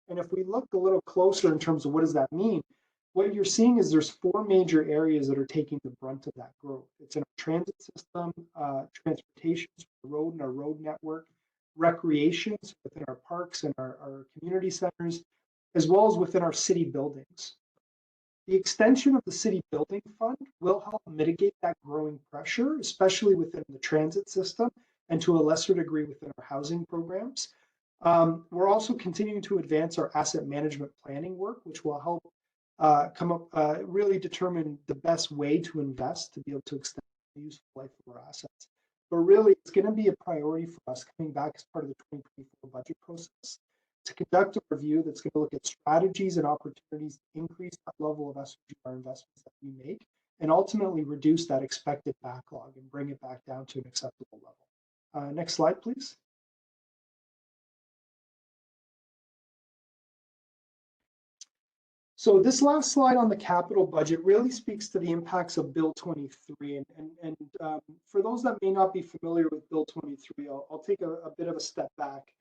And if we look a little closer in terms of what does that mean, what you're seeing is there's four major areas that are taking the brunt of that growth. It's in our transit system, transportation, the road and our road network, recreation within our parks and our community centers, as well as within our city buildings. The extension of the city building fund will help mitigate that growing pressure, especially within the transit system and to a lesser degree within our housing programs. We're also continuing to advance our asset management planning work, which will help really determine the best way to invest to be able to extend the useful life of our assets. But really, it's going to be a priority for us coming back as part of the 2024 budget process to conduct a review that's going to look at strategies and opportunities to increase that level of SOGR investments that we make and ultimately reduce that expected backlog and bring it back down to an acceptable level. Next slide, please. So this last slide on the capital budget really speaks to the impacts of Bill 23. And for those that may not be familiar with Bill 23, I'll take a bit of a step back.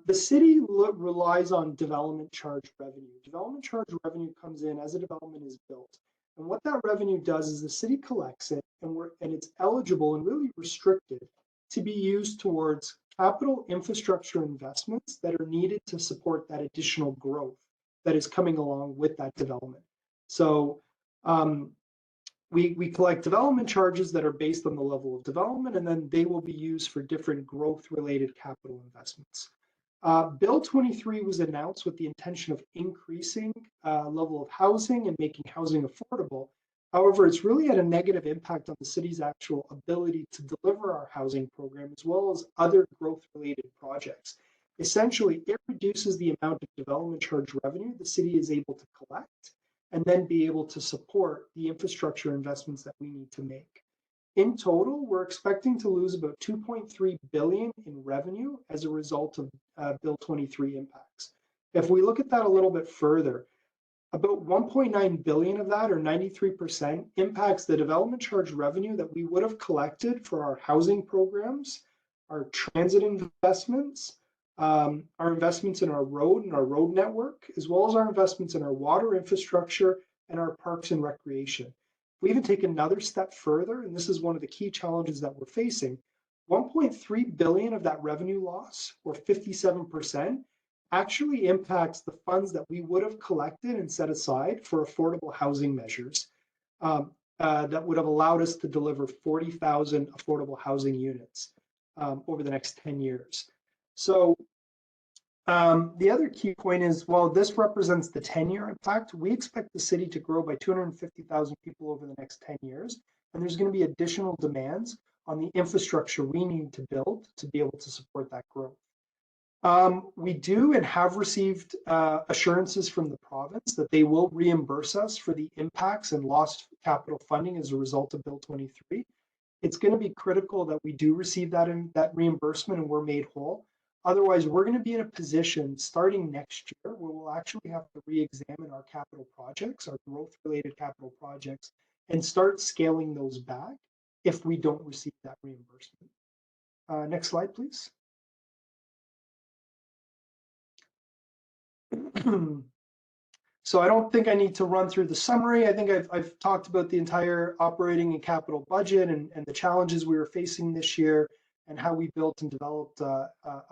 The city relies on development charge revenue. Development charge revenue comes in as a development is built. And what that revenue does is the city collects it and it's eligible and really restricted to be used towards capital infrastructure investments that are needed to support that additional growth that is coming along with that development. So we collect development charges that are based on the level of development, and then they will be used for different growth-related capital investments. Bill 23 was announced with the intention of increasing level of housing and making housing affordable. However, it's really had a negative impact on the city's actual ability to deliver our housing program as well as other growth-related projects. Essentially, it reduces the amount of development charge revenue the city is able to collect and then be able to support the infrastructure investments that we need to make. In total, we're expecting to lose about 2.3 billion in revenue as a result of Bill 23 impacts. If we look at that a little bit further, about 1.9 billion of that, or 93%, impacts the development charge revenue that we would have collected for our housing programs, our transit investments, our investments in our road and our road network, as well as our investments in our water infrastructure and our parks and recreation. We even take another step further, and this is one of the key challenges that we're facing. 1.3 billion of that revenue loss, or 57%, actually impacts the funds that we would have collected and set aside for affordable housing measures that would have allowed us to deliver 40,000 affordable housing units over the next 10 years. So the other key point is, while this represents the 10-year impact, we expect the city to grow by 250,000 people over the next 10 years. And there's going to be additional demands on the infrastructure we need to build to be able to support that growth. We do and have received assurances from the province that they will reimburse us for the impacts and lost capital funding as a result of Bill 23. It's going to be critical that we do receive that reimbursement and we're made whole. Otherwise, we're going to be in a position starting next year where we'll actually have to re-examine our capital projects, our growth-related capital projects, and start scaling those back if we don't receive that reimbursement. Next slide, please. So I don't think I need to run through the summary. I think I've talked about the entire operating and capital budget and the challenges we were facing this year and how we built and developed a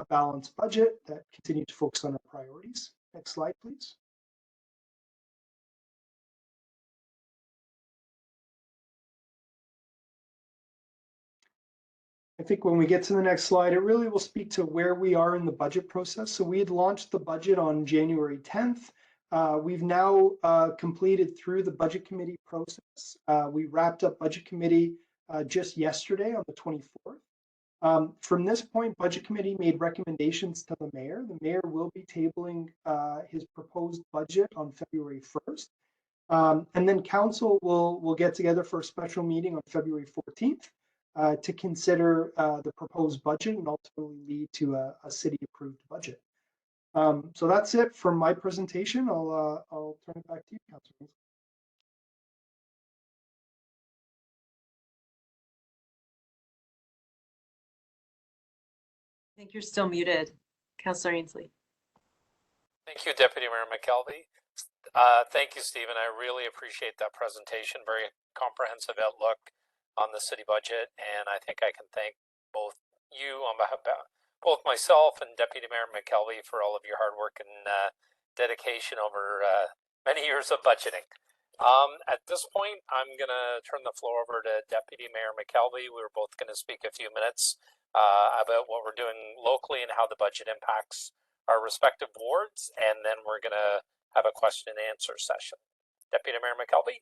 balanced budget that continued to focus on our priorities. Next slide, please. I think when we get to the next slide, it really will speak to where we are in the budget process. So we had launched the budget on January 10th. We've now completed through the budget committee process. We wrapped up budget committee just yesterday on the 24th. From this point, budget committee made recommendations to the mayor. The mayor will be tabling his proposed budget on February 1st. And then council will get together for a special meeting on February 14th. To consider the proposed budget and ultimately lead to a city-approved budget. So that's it from my presentation. I'll turn it back to you, Councillor. I think you're still muted, Councillor Ainslie. Thank you, Deputy Mayor McKelvie. Thank you, Stephen. I really appreciate that presentation. Very comprehensive outlook on the city budget, and I think I can thank both you on behalf of both myself and Deputy Mayor McKelvie for all of your hard work and dedication over many years of budgeting. At this point, I'm going to turn the floor over to Deputy Mayor McKelvie. We're both going to speak a few minutes about what we're doing locally and how the budget impacts our respective wards, and then we're going to have a question and answer session. Deputy Mayor McKelvie?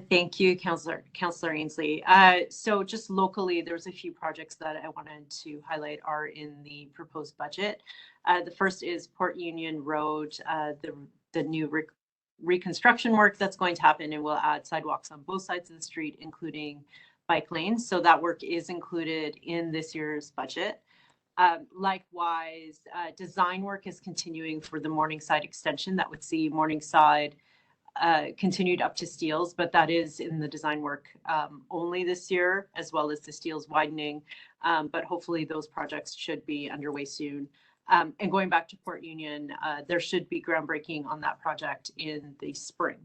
Thank you, Councillor Ainslie. So just locally, there's a few projects that I wanted to highlight are in the proposed budget. The first is Port Union Road, the new reconstruction work that's going to happen, and will add sidewalks on both sides of the street, including bike lanes. So that work is included in this year's budget. Likewise, design work is continuing for the Morningside extension that would see Morningside continued up to Steeles, but that is in the design work only this year, as well as the Steeles widening. But hopefully those projects should be underway soon. And going back to Port Union, there should be groundbreaking on that project in the spring.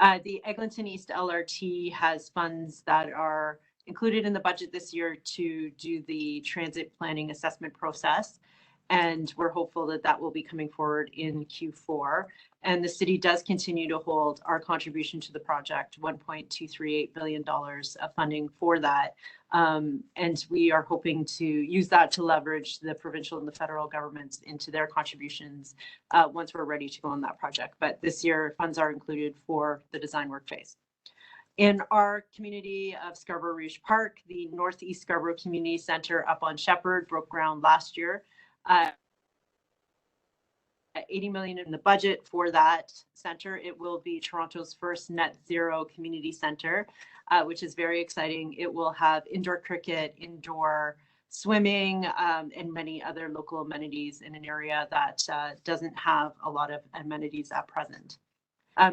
The Eglinton East LRT has funds that are included in the budget this year to do the transit planning assessment process. And we're hopeful that that will be coming forward in Q4. And the city does continue to hold our contribution to the project, $1.238 billion of funding for that. And we are hoping to use that to leverage the provincial and the federal governments into their contributions once we're ready to go on that project. But this year, funds are included for the design work phase. In our community of Scarborough Rouge Park, the Northeast Scarborough Community Center up on Shepherd broke ground last year. 80 million in the budget for that center. It will be Toronto's first net zero community center, which is very exciting. It will have indoor cricket, indoor swimming, and many other local amenities in an area that doesn't have a lot of amenities at present.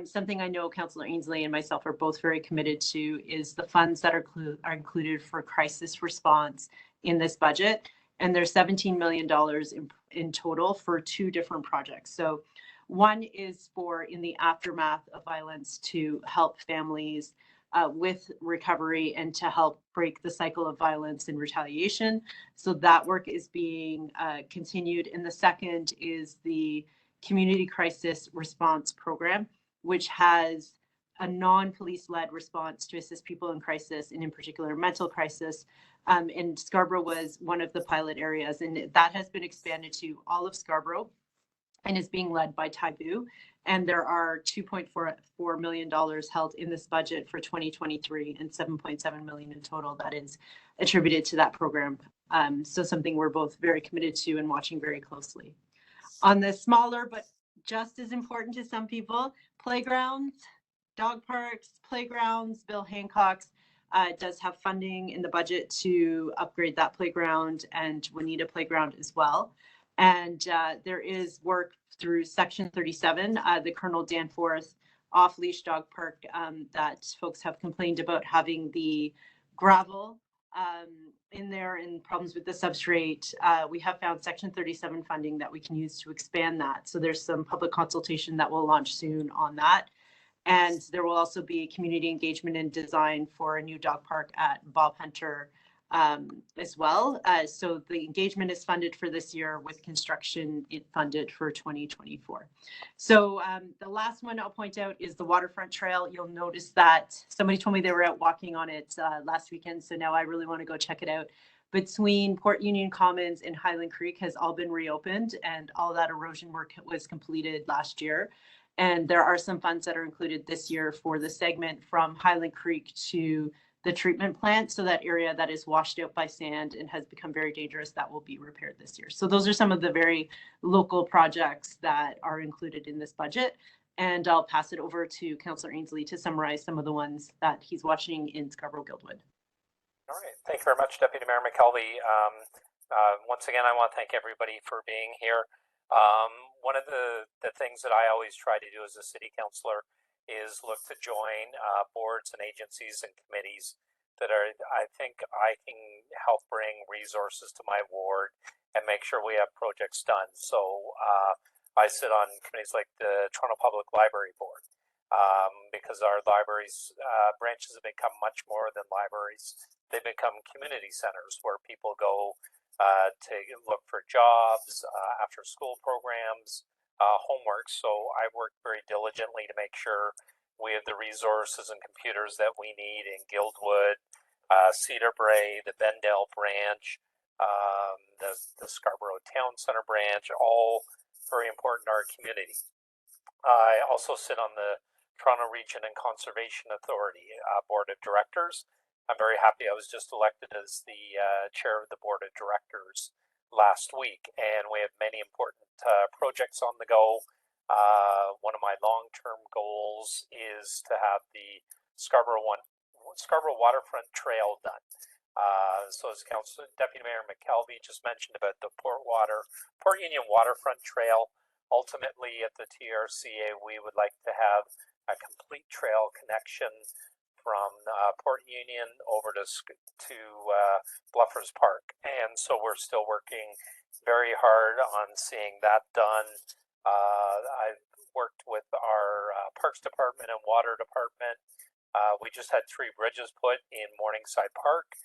Something I know Councillor Ainslie and myself are both very committed to is the funds that are included for crisis response in this budget. And there's $17 million in total for two different projects. So one is for in the aftermath of violence to help families with recovery and to help break the cycle of violence and retaliation. So that work is being continued. And the second is the Community Crisis Response Program, which has a non-police led response to assist people in crisis, and in particular mental crisis. And Scarborough was one of the pilot areas, and that has been expanded to all of Scarborough and is being led by Taibu. And there are $2.44 million held in this budget for 2023 and $7.7 million in total that is attributed to that program. So something we're both very committed to and watching very closely. On the smaller, but just as important to some people, playgrounds, dog parks, playgrounds, Bill Hancock's does have funding in the budget to upgrade that playground and Juanita Playground as well. And there is work through Section 37, the Colonel Danforth off-leash dog park that folks have complained about having the gravel in there and problems with the substrate, we have found Section 37 funding that we can use to expand that. So there's some public consultation that will launch soon on that. And there will also be community engagement and design for a new dog park at Bob Hunter as well. So the engagement is funded for this year with construction funded for 2024. So the last one I'll point out is the waterfront trail. You'll notice that somebody told me they were out walking on it last weekend. So now I really want to go check it out. Between Port Union Commons and Highland Creek has all been reopened, and all that erosion work was completed last year. And there are some funds that are included this year for the segment from Highland Creek to the treatment plant. So that area that is washed out by sand and has become very dangerous, that will be repaired this year. So those are some of the very local projects that are included in this budget. And I'll pass it over to Councillor Ainslie to summarize some of the ones that he's watching in Scarborough-Guildwood. All right, thank you very much, Deputy Mayor McKelvie. Once again, I want to thank everybody for being here. One of the things that I always try to do as a city councillor is look to join boards and agencies and committees that are, I think I can help bring resources to my ward and make sure we have projects done. So I sit on committees like the Toronto Public Library Board because our libraries branches have become much more than libraries. They become community centers where people go to look for jobs, after school programs, homework. So I work very diligently to make sure we have the resources and computers that we need in Guildwood, Cedar Brae, the Bendale branch, the Scarborough Town Center branch, all very important to our community. I also sit on the Toronto Region and Conservation Authority Board of Directors. I'm very happy I was just elected as the chair of the Board of Directors last week, and we have many important projects on the go. One of my long-term goals is to have the Scarborough Waterfront Trail done. So as Deputy Mayor McKelvie just mentioned about the Port Union Waterfront Trail, ultimately at the TRCA we would like to have a complete trail connection from Port Union over to Bluffers Park, and so we're still working very hard on seeing that done. I've worked with our Parks Department and Water Department. We just had 3 bridges put in Morningside Park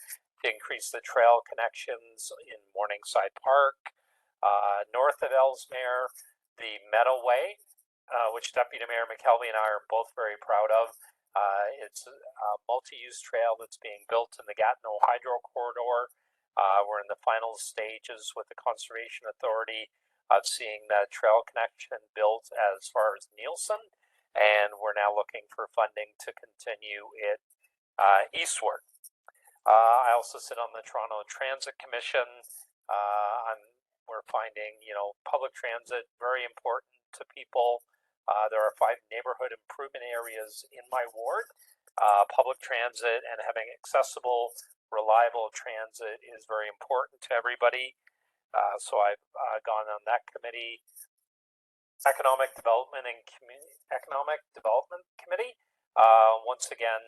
to increase the trail connections in Morningside Park. North of Ellesmere, the Meadowway, which Deputy Mayor McKelvie and I are both very proud of. It's a multi-use trail that's being built in the Gatineau Hydro Corridor. We're in the final stages with the Conservation Authority of seeing that trail connection built as far as Nielsen, and we're now looking for funding to continue it eastward. I also sit on the Toronto Transit Commission. We're finding, public transit very important to people. There are 5 neighborhood improvement areas in my ward. Public transit and having accessible, reliable transit is very important to everybody. So I've gone on that committee. Economic Development Committee. Once again,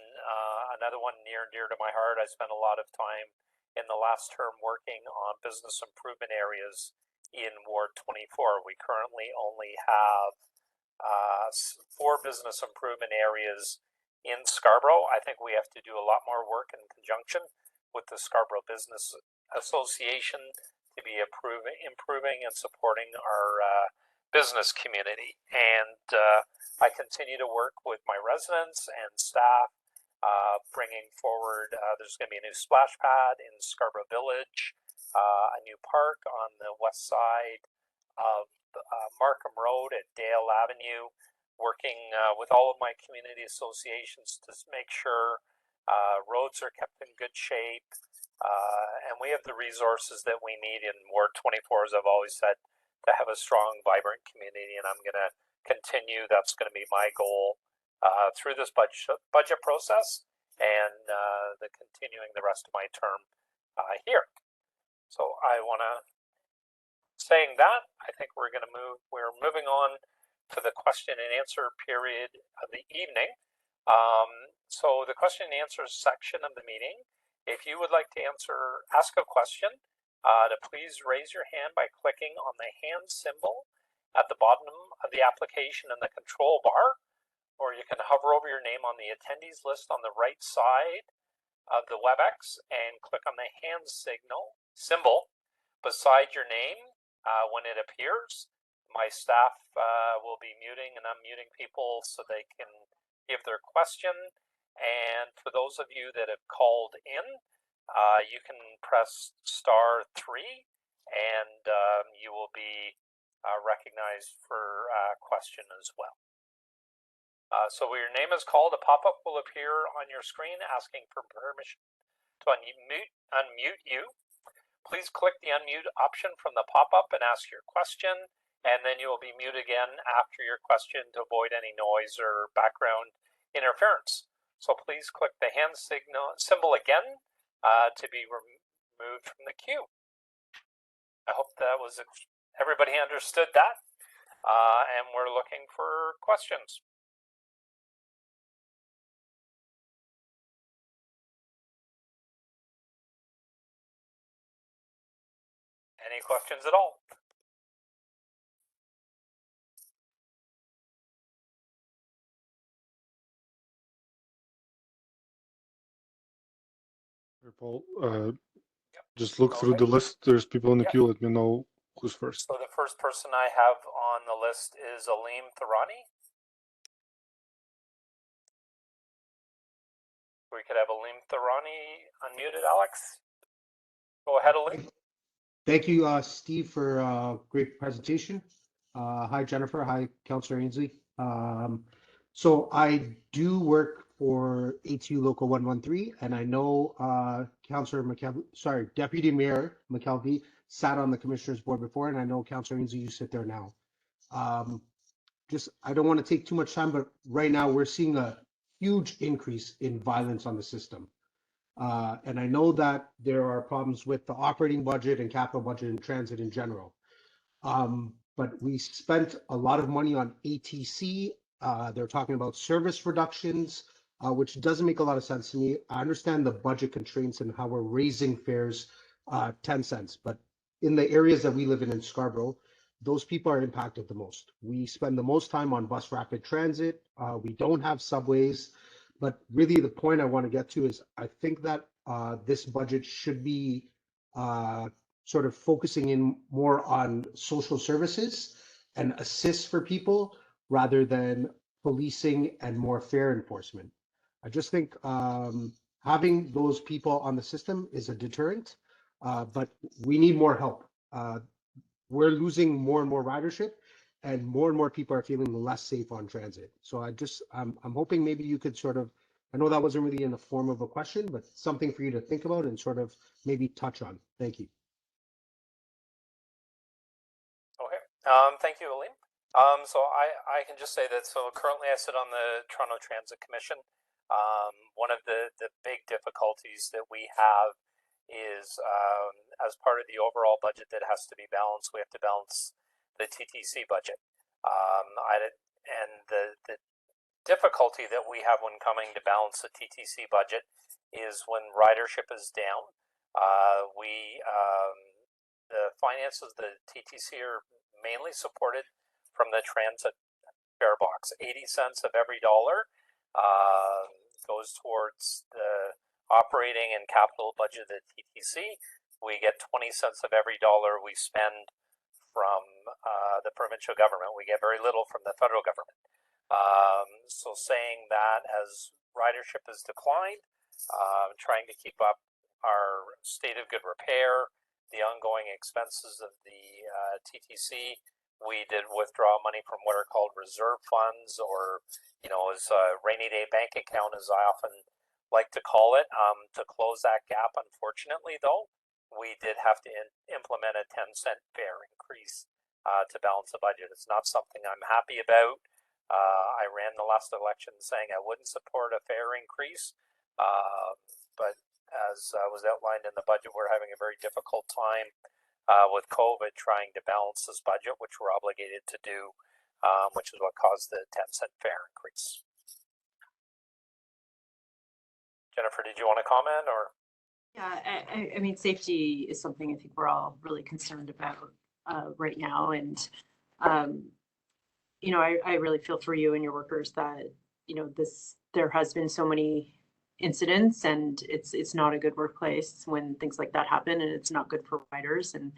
another one near and dear to my heart. I spent a lot of time in the last term working on business improvement areas in Ward 24. We currently only have 4 business improvement areas in Scarborough. I think we have to do a lot more work in conjunction with the Scarborough Business Association to be improving and supporting our business community. And I continue to work with my residents and staff, bringing forward, there's going to be a new splash pad in Scarborough Village, a new park on the west side of Markham Road at Dale Avenue, working with all of my community associations to make sure roads are kept in good shape, and we have the resources that we need in Ward 24, as I've always said, to have a strong, vibrant community, and I'm going to continue. That's going to be my goal through this budget process and continuing the rest of my term here. So I want to, saying that, I think we're moving on to the question and answer period of the evening. So the question and answer section of the meeting If you would like to ask a question, to please raise your hand by clicking on the hand symbol at the bottom of the application in the control bar, or you can hover over your name on the attendees list on the right side of the WebEx and click on the hand symbol beside your name when it appears. My staff will be muting and unmuting people so they can give their question. And for those of you that have called in, you can press *3 and you will be recognized for a question as well. So when your name is called, a pop-up will appear on your screen asking for permission to unmute you. Please click the unmute option from the pop-up and ask your question, and then you will be muted again after your question to avoid any noise or background interference. So please click the hand symbol again to be removed from the queue. I hope that was everybody understood that, and we're looking for questions. Any questions at all? Paul, just look through the list. There's people in the queue. Let me know who's first. So the first person I have on the list is Aleem Tharani. We could have Aleem Tharani unmuted, Alex. Go ahead, Aleem. Thank you, Steve, for a great presentation. Hi, Jennifer. Hi, Councillor Ainslie. So I do work for ATU Local 113, and I know Councillor McKelvie, Deputy Mayor McKelvie sat on the Commissioners Board before, and I know Councillor Ainslie, you sit there now. I don't want to take too much time, but right now we're seeing a huge increase in violence on the system. And I know that there are problems with the operating budget and capital budget and transit in general. But we spent a lot of money on ATC. They're talking about service reductions, which doesn't make a lot of sense to me. I understand the budget constraints and how we're raising fares 10 cents, but in the areas that we live in Scarborough, those people are impacted the most. We spend the most time on bus rapid transit. We don't have subways. But really, the point I want to get to is I think that this budget should be sort of focusing in more on social services and assists for people rather than policing and more fare enforcement. I just think having those people on the system is a deterrent, but we need more help. We're losing more and more ridership, and more people are feeling less safe on transit. So I'm hoping maybe you could sort of, I know that wasn't really in the form of a question, but something for you to think about and sort of maybe touch on. Thank you. Okay, thank you, Aleem. So I can just say that, so currently I sit on the Toronto Transit Commission. One of the big difficulties that we have is as part of the overall budget that has to be balanced, we have to balance the TTC budget. And the difficulty that we have when coming to balance the TTC budget is when ridership is down. The finances of the TTC are mainly supported from the transit fare box. 80 cents of every dollar goes towards the operating and capital budget of the TTC. We get 20 cents of every dollar we spend from the provincial government. We get very little from the federal government. So saying that as ridership has declined, trying to keep up our state of good repair, the ongoing expenses of the TTC, we did withdraw money from what are called reserve funds, or as a rainy day bank account, as I often like to call it, to close that gap. Unfortunately, though, we did have to implement a 10-cent fare increase to balance the budget. It's not something I'm happy about. I ran the last election saying I wouldn't support a fare increase, but as was outlined in the budget, we're having a very difficult time with COVID trying to balance this budget, which we're obligated to do, which is what caused the 10-cent fare increase. Jennifer, did you want to comment, or? Yeah, I mean, safety is something I think we're all really concerned about right now. And, you know, I really feel for you and your workers that, you know, there has been so many incidents, and it's not a good workplace when things like that happen, and it's not good for riders. And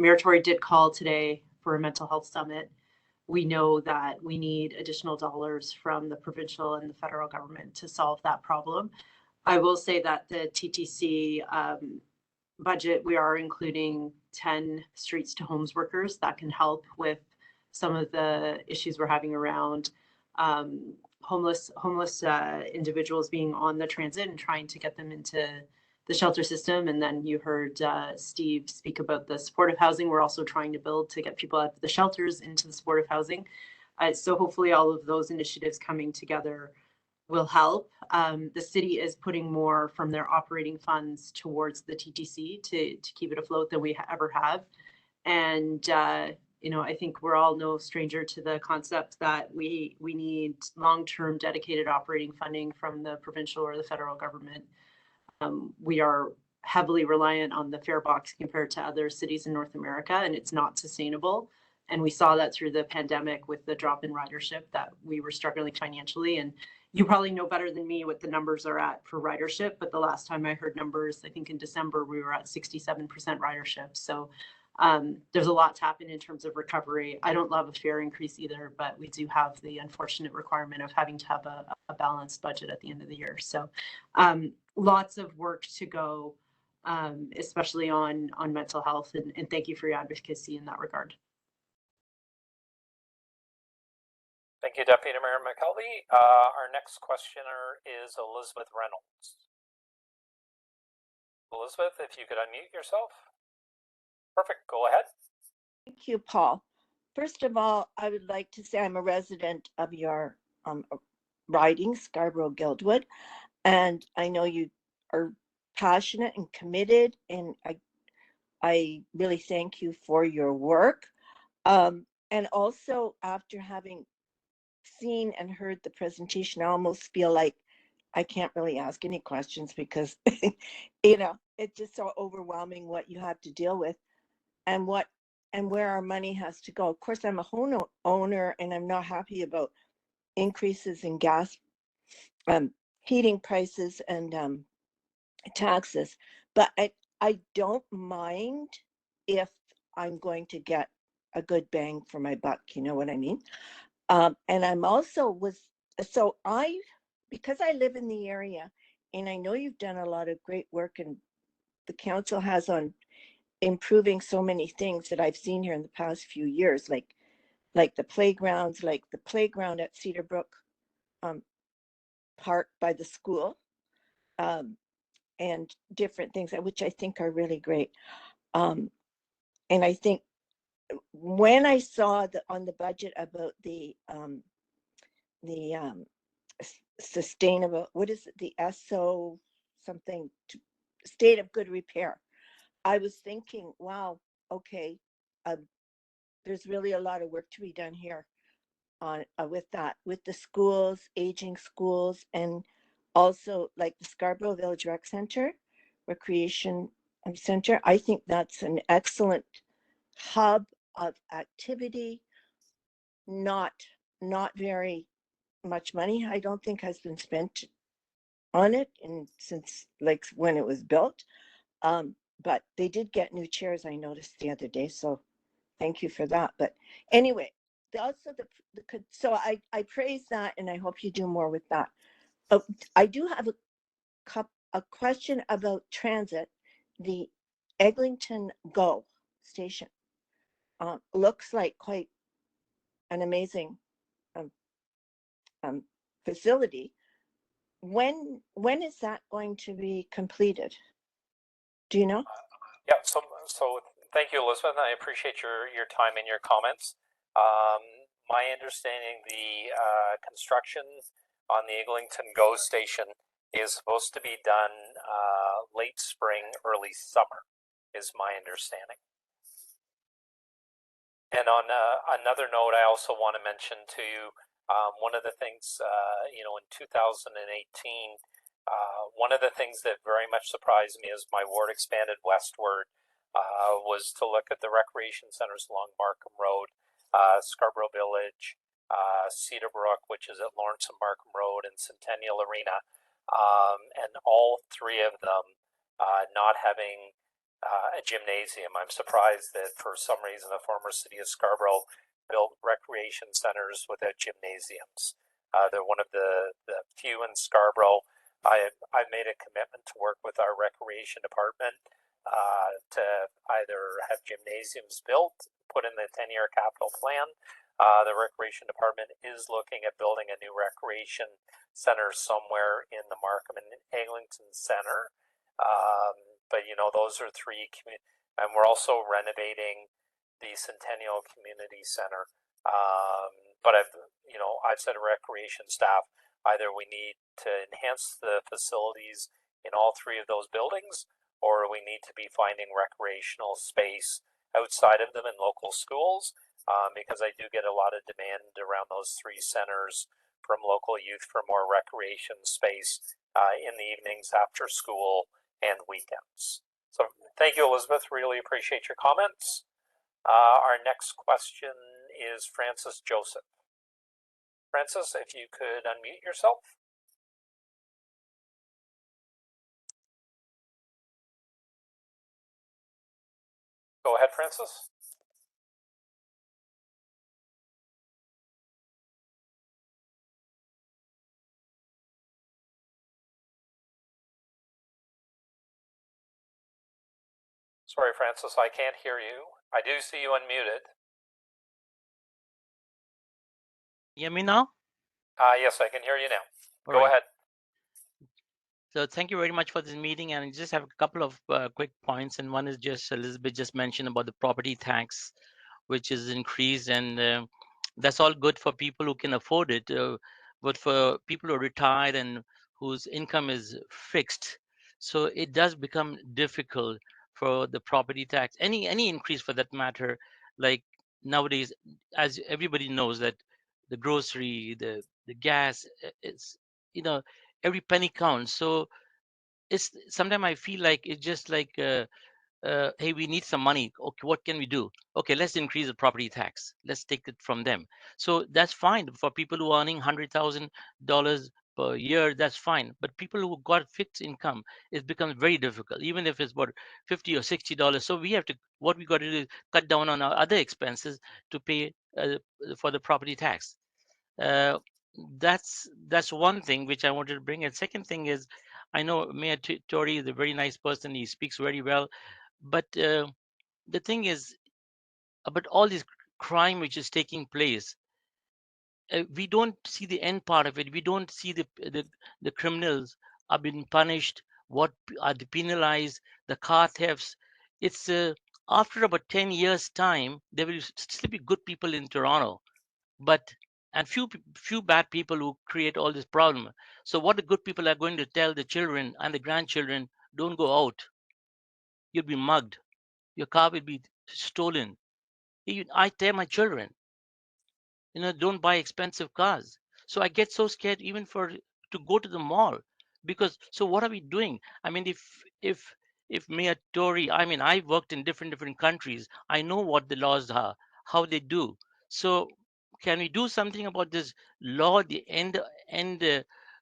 Mayor Tory did call today for a mental health summit. We know that we need additional dollars from the provincial and the federal government to solve that problem. I will say that the TTC budget, we are including 10 streets to homes workers that can help with some of the issues we're having around homeless individuals being on the transit and trying to get them into the shelter system. And then you heard Steve speak about the supportive housing. We're also trying to build to get people out of the shelters into the supportive housing. So hopefully all of those initiatives coming together will help. The city is putting more from their operating funds towards the TTC to keep it afloat than we ever have. And, you know, I think we're all no stranger to the concept that we need long-term dedicated operating funding from the provincial or the federal government. We are heavily reliant on the fare box compared to other cities in North America, and it's not sustainable. And we saw that through the pandemic with the drop in ridership, that we were struggling financially. And you probably know better than me what the numbers are at for ridership, but the last time I heard numbers, I think in December, we were at 67% ridership. So there's a lot to happen in terms of recovery. I don't love a fare increase either, but we do have the unfortunate requirement of having to have a balanced budget at the end of the year. So lots of work to go, especially on mental health, and thank you for your advocacy in that regard. Thank you, Deputy Mayor McKelvie. Our next questioner is Elizabeth Reynolds. Elizabeth, if you could unmute yourself. Perfect, go ahead. Thank you, Paul. First of all, I would like to say I'm a resident of your riding, Scarborough-Guildwood, and I know you are passionate and committed, and I really thank you for your work. And also, after having seen and heard the presentation, I almost feel like I can't really ask any questions because, you know, it's just so overwhelming what you have to deal with and where our money has to go. Of course, I'm a home owner and I'm not happy about increases in gas, heating prices and taxes, but I don't mind if I'm going to get a good bang for my buck, you know what I mean? And I'm also because I live in the area and I know you've done a lot of great work and the council has on improving so many things that I've seen here in the past few years, like the playgrounds, like the playground at Cedarbrook Park by the school, and different things which I think are really great. And I think when I saw on the budget about the sustainable, what is it, the SO something, state of good repair, I was thinking, wow, okay, there's really a lot of work to be done here on with that, with the schools, aging schools, and also like the Scarborough Village Rec Center, Recreation Center. I think that's an excellent hub of activity. Not very much money, I don't think, has been spent on it since like when it was built. But they did get new chairs, I noticed the other day, so thank you for that. But anyway, also so I praise that, and I hope you do more with that. I do have a question about transit. The Eglinton GO station looks like quite an amazing facility. When is that going to be completed? Do you know? Yeah, so thank you, Elizabeth. I appreciate your time and your comments. My understanding, the construction on the Eglinton GO station is supposed to be done late spring, early summer, is my understanding. And on another note, I also want to mention to you, one of the things, you know, in 2018, One of the things that very much surprised me as my ward expanded westward was to look at the recreation centers along Markham Road, Scarborough Village, Cedarbrook, which is at Lawrence and Markham Road, and Centennial Arena, and all three of them not having a gymnasium. I'm surprised that for some reason the former city of Scarborough built recreation centers without gymnasiums. They're one of the few in Scarborough. I've made a commitment to work with our recreation department to either have gymnasiums built, put in the 10-year capital plan. The recreation department is looking at building a new recreation center somewhere in the Markham and Eglinton Center. But you know, those are three, and we're also renovating the Centennial Community Center. But I've said to recreation staff, either we need to enhance the facilities in all three of those buildings, or we need to be finding recreational space outside of them in local schools, because I do get a lot of demand around those three centers from local youth for more recreation space in the evenings after school and weekends. So thank you, Elizabeth. Really appreciate your comments. Our next question is Francis Joseph. Francis, if you could unmute yourself. Go ahead, Francis. Sorry, Francis, I can't hear you. I do see you unmuted. Hear me now? Yes, I can hear you now. All Go right. ahead. So thank you very much for this meeting, and I just have a couple of quick points, and one is just Elizabeth just mentioned about the property tax, which is increased, and that's all good for people who can afford it, but for people who are retired and whose income is fixed, so it does become difficult for the property tax, any increase for that matter. Like nowadays, as everybody knows, that the grocery, the gas, it's, you know, every penny counts. So it's sometimes I feel like it's just like hey, we need some money. Okay, what can we do? Okay, let's increase the property tax. Let's take it from them. So that's fine for people who are earning $100,000 per year. That's fine. But people who got fixed income, it becomes very difficult, even if it's about $50 or $60. So we have to, what we got to do is cut down on our other expenses to pay for the property tax. That's one thing which I wanted to bring. And second thing is, I know Mayor Tory is a very nice person. He speaks very well. But the thing is, about all this crime which is taking place, we don't see the end part of it. We don't see the criminals are being punished. What are they penalized? The car thefts. It's after about 10 years' time, there will still be good people in Toronto, but and few bad people who create all this problem. So what the good people are going to tell the children and the grandchildren: don't go out. You'll be mugged. Your car will be stolen. I tell my children, don't buy expensive cars. So I get so scared even to go to the mall, because so what are we doing? I mean, if Mayor Tory, I mean, I worked in different countries. I know what the laws are, how they do. So can we do something about this law? The end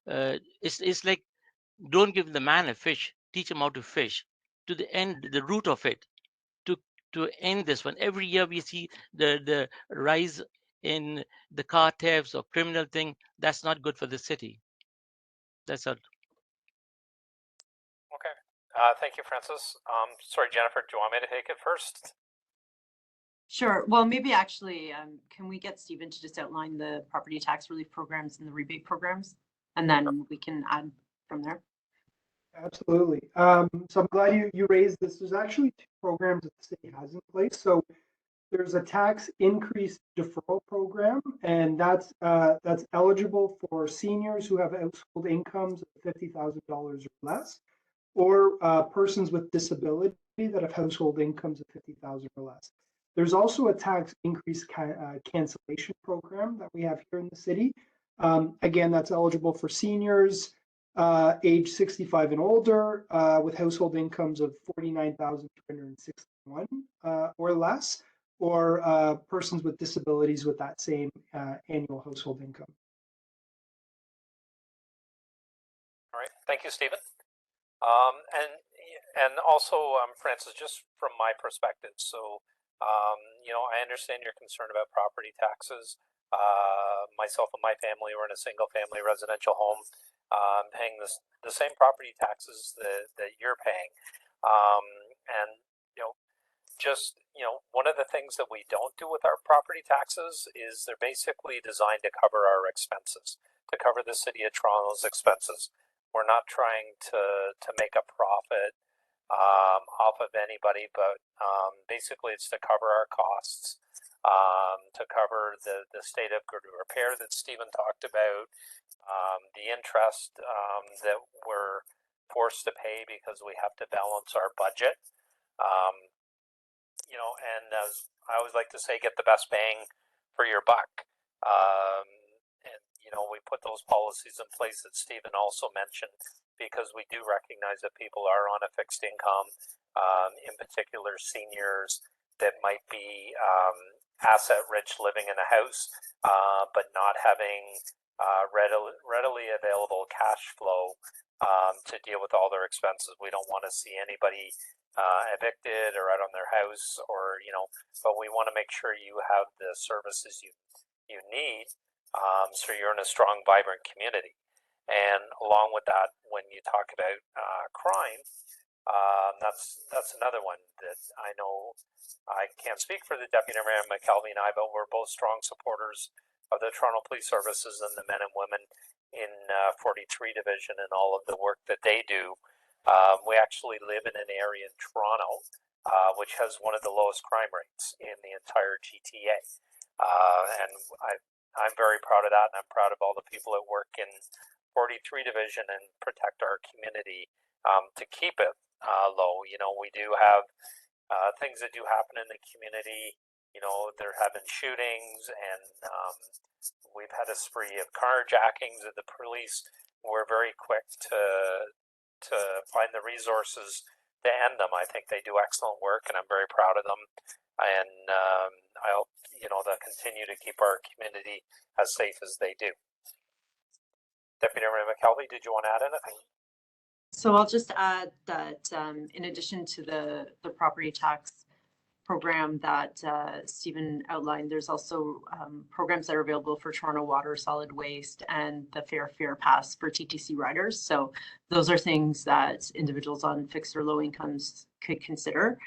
it's like, don't give the man a fish, teach him how to fish. To the end, the root of it, to end this one. Every year we see the rise in the car thefts or criminal thing. That's not good for the city. That's all. Okay. Thank you, Francis. Sorry, Jennifer, do you want me to take it first? Sure. Well, maybe actually, can we get Stephen to just outline the property tax relief programs and the rebate programs, and then we can add from there? Absolutely. So I'm glad you raised this. There's actually two programs that the city has in place. So there's a tax increase deferral program, and that's eligible for seniors who have household incomes of $50,000 or less, or persons with disability that have household incomes of $50,000 or less. There's also a tax increase cancellation program that we have here in the city. Again, that's eligible for seniors, age 65 and older, with household incomes of 49,361 or less, or persons with disabilities with that same annual household income. All right, thank you, Stephen. And also, Francis, just from my perspective, so you know, I understand your concern about property taxes. Myself and my family were in a single-family residential home, paying the same property taxes that you're paying, and you know, just one of the things that we don't do with our property taxes is they're basically designed to cover our expenses, to cover the city of Toronto's expenses. We're not trying to make a profit off of anybody, but basically it's to cover our costs, to cover the state of good repair that Stephen talked about, the interest that we're forced to pay because we have to balance our budget. And as I always like to say, get the best bang for your buck. And we put those policies in place that Stephen also mentioned because we do recognize that people are on a fixed income, in particular seniors that might be asset rich, living in a house, but not having readily available cash flow to deal with all their expenses. We don't want to see anybody evicted or out on their house, or but we want to make sure you have the services you need, so you're in a strong, vibrant community. And along with that, when you talk about crime, that's another one that I know. I can't speak for the Deputy Mayor McKelvie and I, but we're both strong supporters of the Toronto Police Services and the men and women in 43 Division and all of the work that they do. We actually live in an area in Toronto which has one of the lowest crime rates in the entire GTA. And I'm very proud of that, and I'm proud of all the people that work in 43 Division and protect our community to keep it low. We do have things that do happen in the community. There have been shootings, and we've had a spree of carjackings of the police. We're very quick to find the resources to end them. I think they do excellent work, and I'm very proud of them. And I hope they'll continue to keep our community as safe as they do. Deputy Mayor McKelvie, did you want to add anything? So I'll just add that in addition to the property tax program that Stephen outlined, there's also programs that are available for Toronto Water, Solid Waste, and the Fair Fare Pass for TTC riders. So those are things that individuals on fixed or low incomes could consider.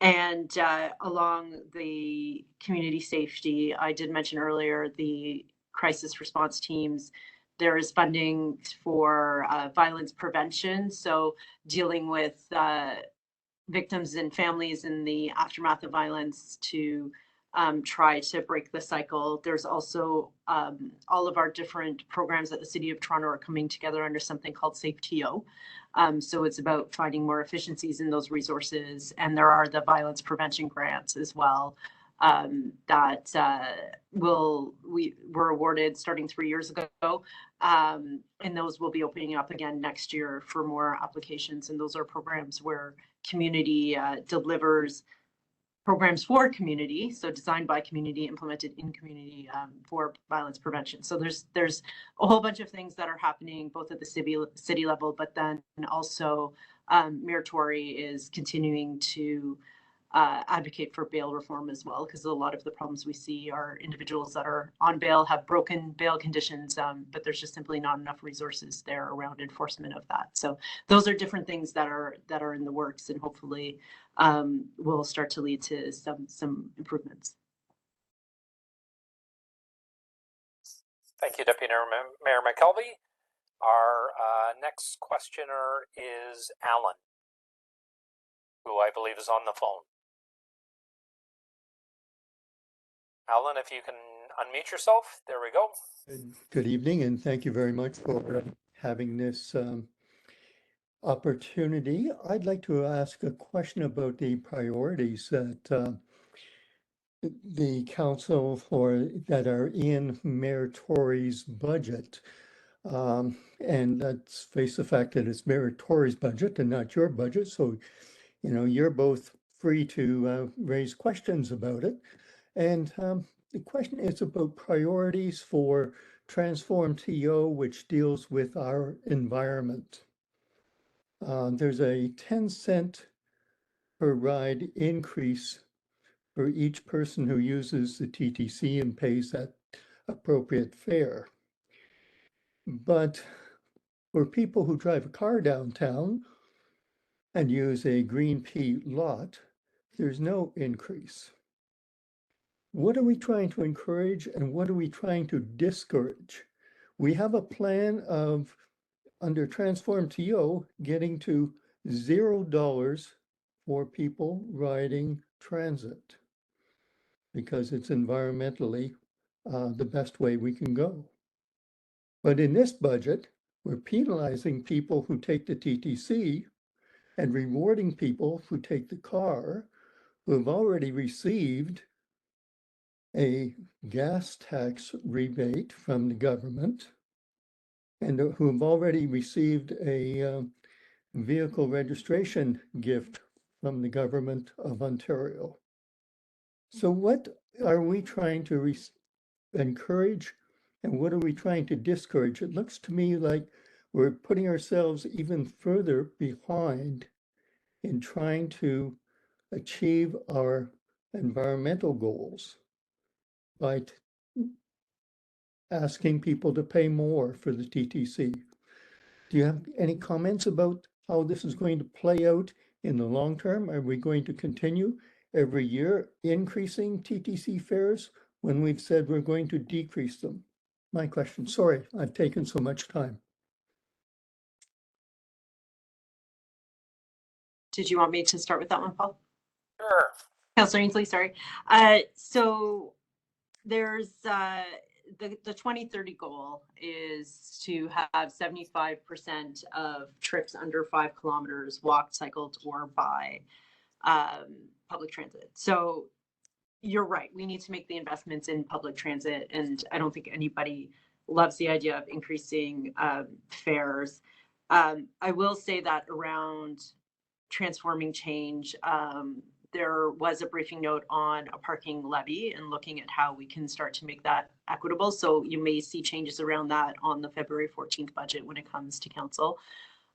And along the community safety, I did mention earlier the crisis response teams. There is funding for violence prevention, so dealing with victims and families in the aftermath of violence to try to break the cycle. There's also all of our different programs at the City of Toronto are coming together under something called SafeTO. So it's about finding more efficiencies in those resources. And there are the violence prevention grants as well that we were awarded starting 3 years ago. And those will be opening up again next year for more applications. And those are programs where community delivers programs for community, so designed by community, implemented in community for violence prevention. So there's a whole bunch of things that are happening both at the city level, but then also Mayor Tory is continuing to advocate for bail reform as well, because a lot of the problems we see are individuals that are on bail, have broken bail conditions, but there's just simply not enough resources there around enforcement of that. So those are different things that are in the works, and hopefully will start to lead to some improvements. Thank you, Deputy Mayor McKelvie. Our next questioner is Alan, who I believe is on the phone. Alan, if you can unmute yourself. There we go. Good evening, and thank you very much for having this opportunity. I'd like to ask a question about the priorities that the council that are in Mayor Tory's budget. And let's face the fact that it's Mayor Tory's budget and not your budget. So, you know, you're both free to raise questions about it. And the question is about priorities for Transform TO, which deals with our environment. There's a 10-cent per ride increase for each person who uses the TTC and pays that appropriate fare. But for people who drive a car downtown and use a Green P lot, there's no increase. What are we trying to encourage and what are we trying to discourage? We have a plan of, under Transform TO, getting to $0 for people riding transit because it's environmentally the best way we can go. But in this budget, we're penalizing people who take the TTC and rewarding people who take the car who have already received a gas tax rebate from the government and who have already received a vehicle registration gift from the government of Ontario. So what are we trying to encourage and what are we trying to discourage? It looks to me like we're putting ourselves even further behind in trying to achieve our environmental goals by asking people to pay more for the TTC. Do you have any comments about how this is going to play out in the long term? Are we going to continue every year increasing TTC fares when we've said we're going to decrease them? My question. Sorry, I've taken so much time. Did you want me to start with that one, Paul? Sure. Councillor Ainslie, sorry. So there's the 2030 goal is to have 75% of trips under 5 kilometers walked, cycled, or by public transit. So you're right. We need to make the investments in public transit, and I don't think anybody loves the idea of increasing fares. I will say that around transforming change, there was a briefing note on a parking levy and looking at how we can start to make that equitable. So you may see changes around that on the February 14th budget when it comes to council.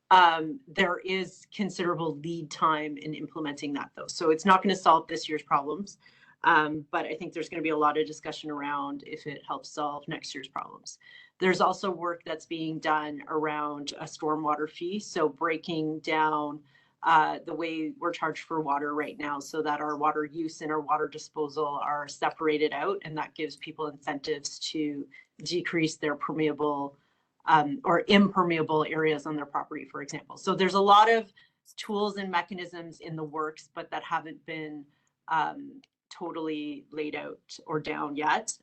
There is considerable lead time in implementing that though. So it's not going to solve this year's problems. But I think there's going to be a lot of discussion around if it helps solve next year's problems. There's also work that's being done around a stormwater fee. So breaking down the way we're charged for water right now so that our water use and our water disposal are separated out, and that gives people incentives to decrease their permeable or impermeable areas on their property, for example. So there's a lot of tools and mechanisms in the works, but that haven't been totally laid out or down yet.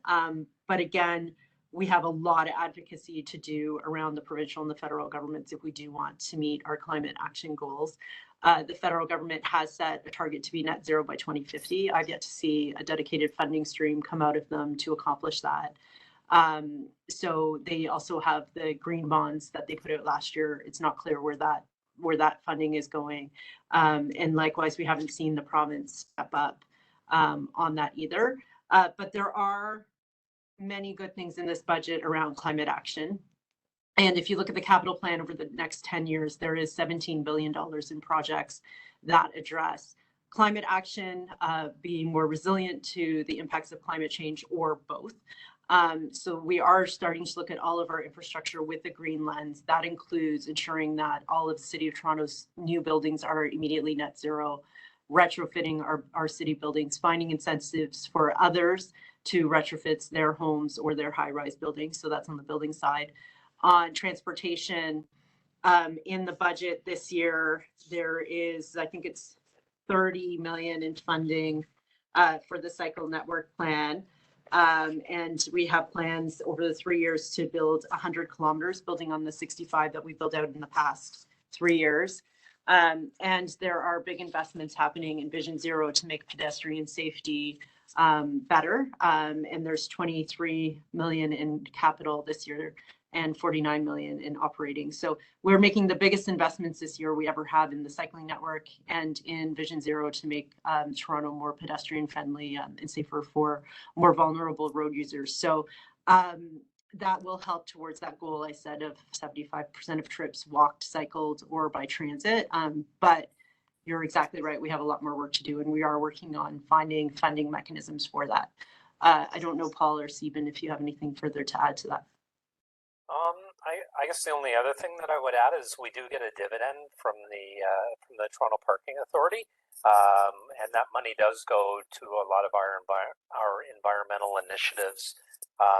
But again, we have a lot of advocacy to do around the provincial and the federal governments if we do want to meet our climate action goals. The federal government has set a target to be net zero by 2050. I've yet to see a dedicated funding stream come out of them to accomplish that. So they also have the green bonds that they put out last year. It's not clear where that funding is going. And likewise, we haven't seen the province step up on that either. But there are many good things in this budget around climate action. And if you look at the capital plan over the next 10 years, there is $17 billion in projects that address climate action, being more resilient to the impacts of climate change, or both. So we are starting to look at all of our infrastructure with a green lens. That includes ensuring that all of the City of Toronto's new buildings are immediately net zero, retrofitting our city buildings, finding incentives for others to retrofit their homes or their high-rise buildings. So that's on the building side. On transportation, in the budget this year, there is, I think it's 30 million in funding for the cycle network plan. And we have plans over the 3 years to build 100 kilometers, building on the 65 that we built out in the past 3 years. And there are big investments happening in Vision Zero to make pedestrian safety better. And there's 23 million in capital this year and 49 million in operating. So we're making the biggest investments this year we ever have in the cycling network and in Vision Zero to make Toronto more pedestrian friendly and safer for more vulnerable road users. So that will help towards that goal I said of 75% of trips walked, cycled, or by transit. But you're exactly right. We have a lot more work to do, and we are working on finding funding mechanisms for that. I don't know, Paul or Seben, if you have anything further to add to that. I guess the only other thing that I would add is we do get a dividend from the Toronto Parking Authority, and that money does go to a lot of our environmental initiatives,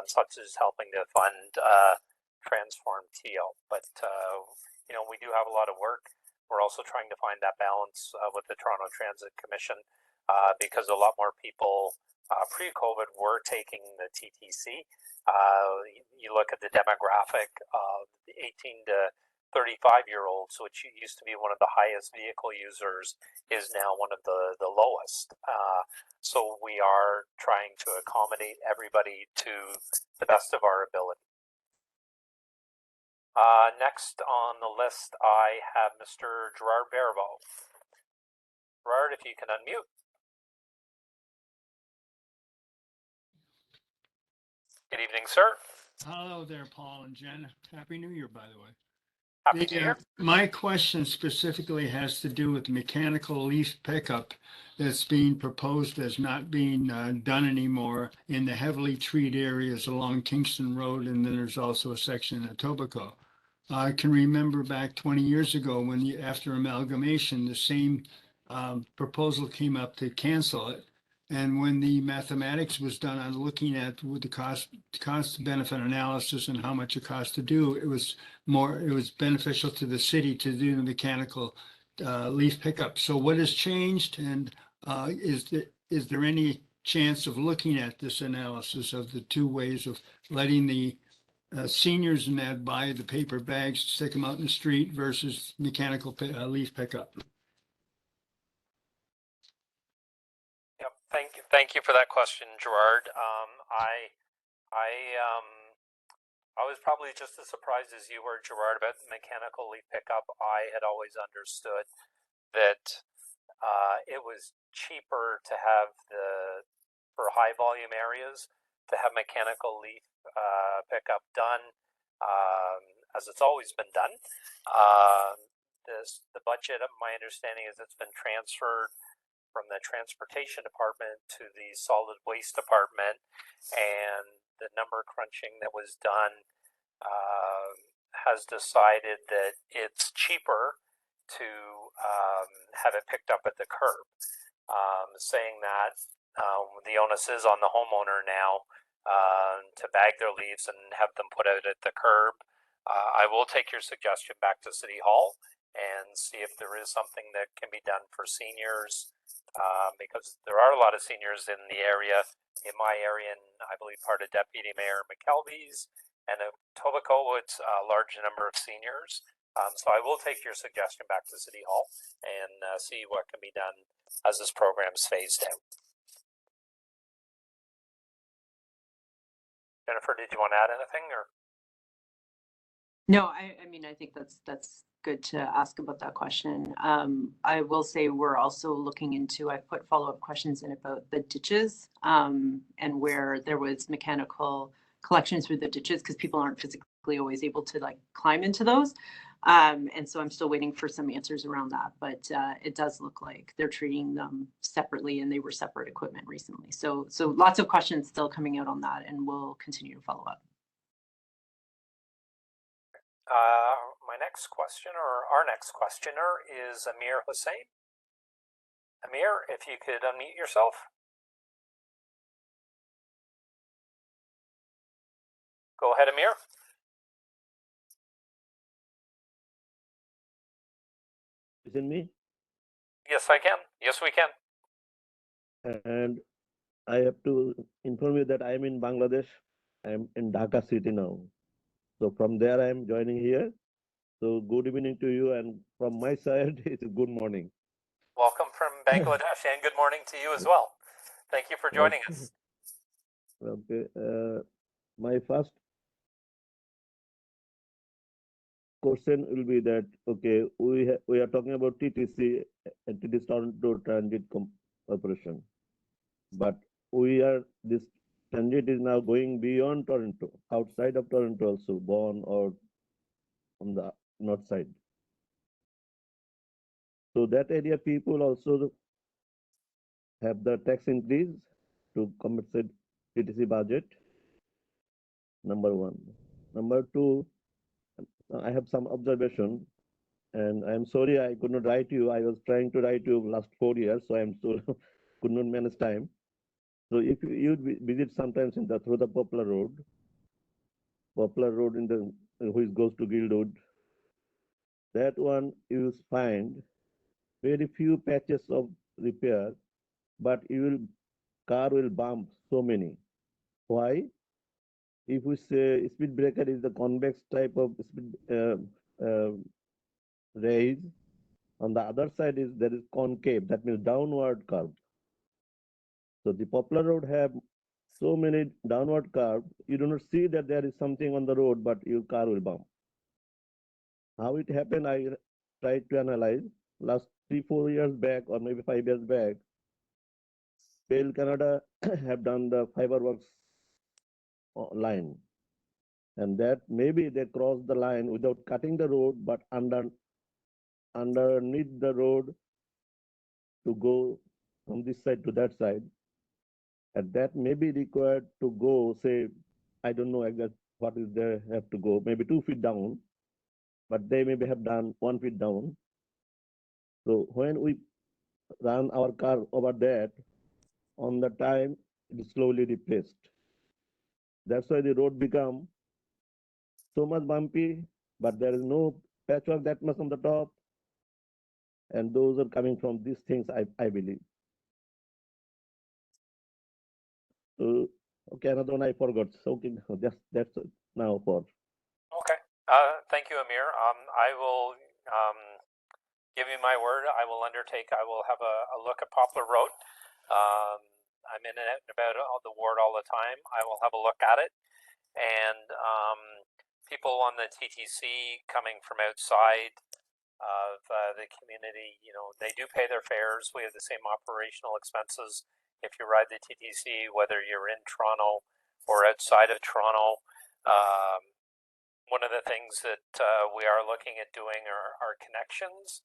such as helping to fund Transform TL. But we do have a lot of work. We're also trying to find that balance with the Toronto Transit Commission because a lot more people pre-COVID were taking the TTC. You look at the demographic of the 18 to 35-year-olds, which used to be one of the highest vehicle users, is now one of the lowest. So we are trying to accommodate everybody to the best of our ability. Next on the list, I have Mr. Gerard Baribeau. Gerard, if you can unmute. Good evening, sir. Hello there, Paul and Jen. Happy New Year, by the way. Happy New Year. My question specifically has to do with mechanical leaf pickup that's being proposed as not being done anymore in the heavily treated areas along Kingston Road, and then there's also a section in Etobicoke. I can remember back 20 years ago when after amalgamation, the same proposal came up to cancel it. And when the mathematics was done on looking at what the cost benefit analysis and how much it cost to do, it was beneficial to the city to do the mechanical leaf pickup. So what has changed, and is there any chance of looking at this analysis of the two ways of letting the seniors and that buy the paper bags, stick them out in the street versus mechanical leaf pickup? Yep. Thank you for that question, Gerard. I was probably just as surprised as you were, Gerard, about mechanical leaf pickup. I had always understood that it was cheaper to have for high volume areas to have mechanical leaf pickup done, as it's always been done. The budget, my understanding is it's been transferred from the transportation department to the solid waste department, and the number crunching that was done has decided that it's cheaper to have it picked up at the curb. Saying that the onus is on the homeowner now to bag their leaves and have them put out at the curb. I will take your suggestion back to City Hall and see if there is something that can be done for seniors, because there are a lot of seniors in the area, in my area, and I believe part of Deputy Mayor McKelvie's, and Etobicoke, it's a large number of seniors. So I will take your suggestion back to City Hall and see what can be done as this program's phased out. Jennifer, did you want to add anything, or? No, I mean, I think that's good to ask about that question. I will say we're also looking into, I've put follow-up questions in about the ditches and where there was mechanical collection through the ditches, because people aren't physically always able to climb into those. And so I'm still waiting for some answers around that, but it does look like they're treating them separately, and they were separate equipment recently. So lots of questions still coming out on that, and we'll continue to follow up. My next question, or our next questioner, is Amir Hussain. Amir, if you could unmute yourself. Go ahead, Amir. Isn't me? Yes, I can. Yes, we can. And I have to inform you that I am in Bangladesh. I am in Dhaka city now. So from there, I am joining here. So good evening to you, and from my side, it's a good morning. Welcome from Bangladesh, and good morning to you as well. Thank you for joining us. Okay. My first question will be that, okay, we are talking about TTC, TTC Toronto Transit Corporation, but this transit is now going beyond Toronto, outside of Toronto also, Vaughan or on the north side. So that area people also have the tax increase to compensate TTC budget. Number one. Number two, I have some observation, and I'm sorry I could not write you. I was trying to write you last 4 years, so I'm still could not manage time. So if you visit sometimes through the Poplar Road in the which goes to Guildwood, that one you will find very few patches of repair, but car will bump so many. Why? If we say speed breaker is the convex type of speed raise, on the other side there is concave, that means downward curve. So the Poplar Road have so many downward curve, you do not see that there is something on the road, but your car will bump. How it happened, I tried to analyze. Last 3-4 years back, or maybe 5 years back, Bell Canada have done the fiberworks line, and that maybe they crossed the line without cutting the road, but underneath the road to go from this side to that side, and that may be required to go, say, I don't know exactly what is they have to go, maybe 2 feet down, but they maybe have done 1 feet down. So when we run our car over that, on the time it is slowly replaced. That's why the road become so much bumpy, but there is no patchwork that much on the top. And those are coming from these things, I believe. So, okay, another one I forgot. So okay, that's now for. Okay. Thank you, Amir. I will give you my word. I will have a look at Poplar Road. I'm in and about the ward all the time. I will have a look at it. And people on the TTC coming from outside of the community, they do pay their fares. We have the same operational expenses if you ride the TTC, whether you're in Toronto or outside of Toronto. One of the things that we are looking at doing are connections.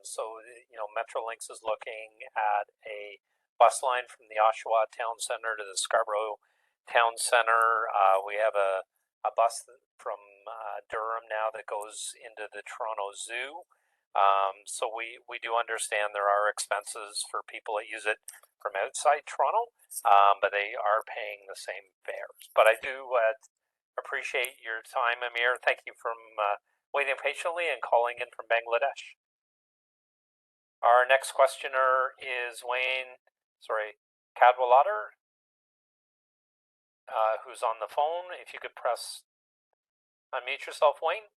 So, Metrolinx is looking at a bus line from the Oshawa Town Center to the Scarborough Town Center. We have a bus from Durham now that goes into the Toronto Zoo. So we do understand there are expenses for people that use it from outside Toronto, but they are paying the same fares. But I do appreciate your time, Amir. Thank you for waiting patiently and calling in from Bangladesh. Our next questioner is Cadwallader, who's on the phone. If you could press unmute yourself, Wayne.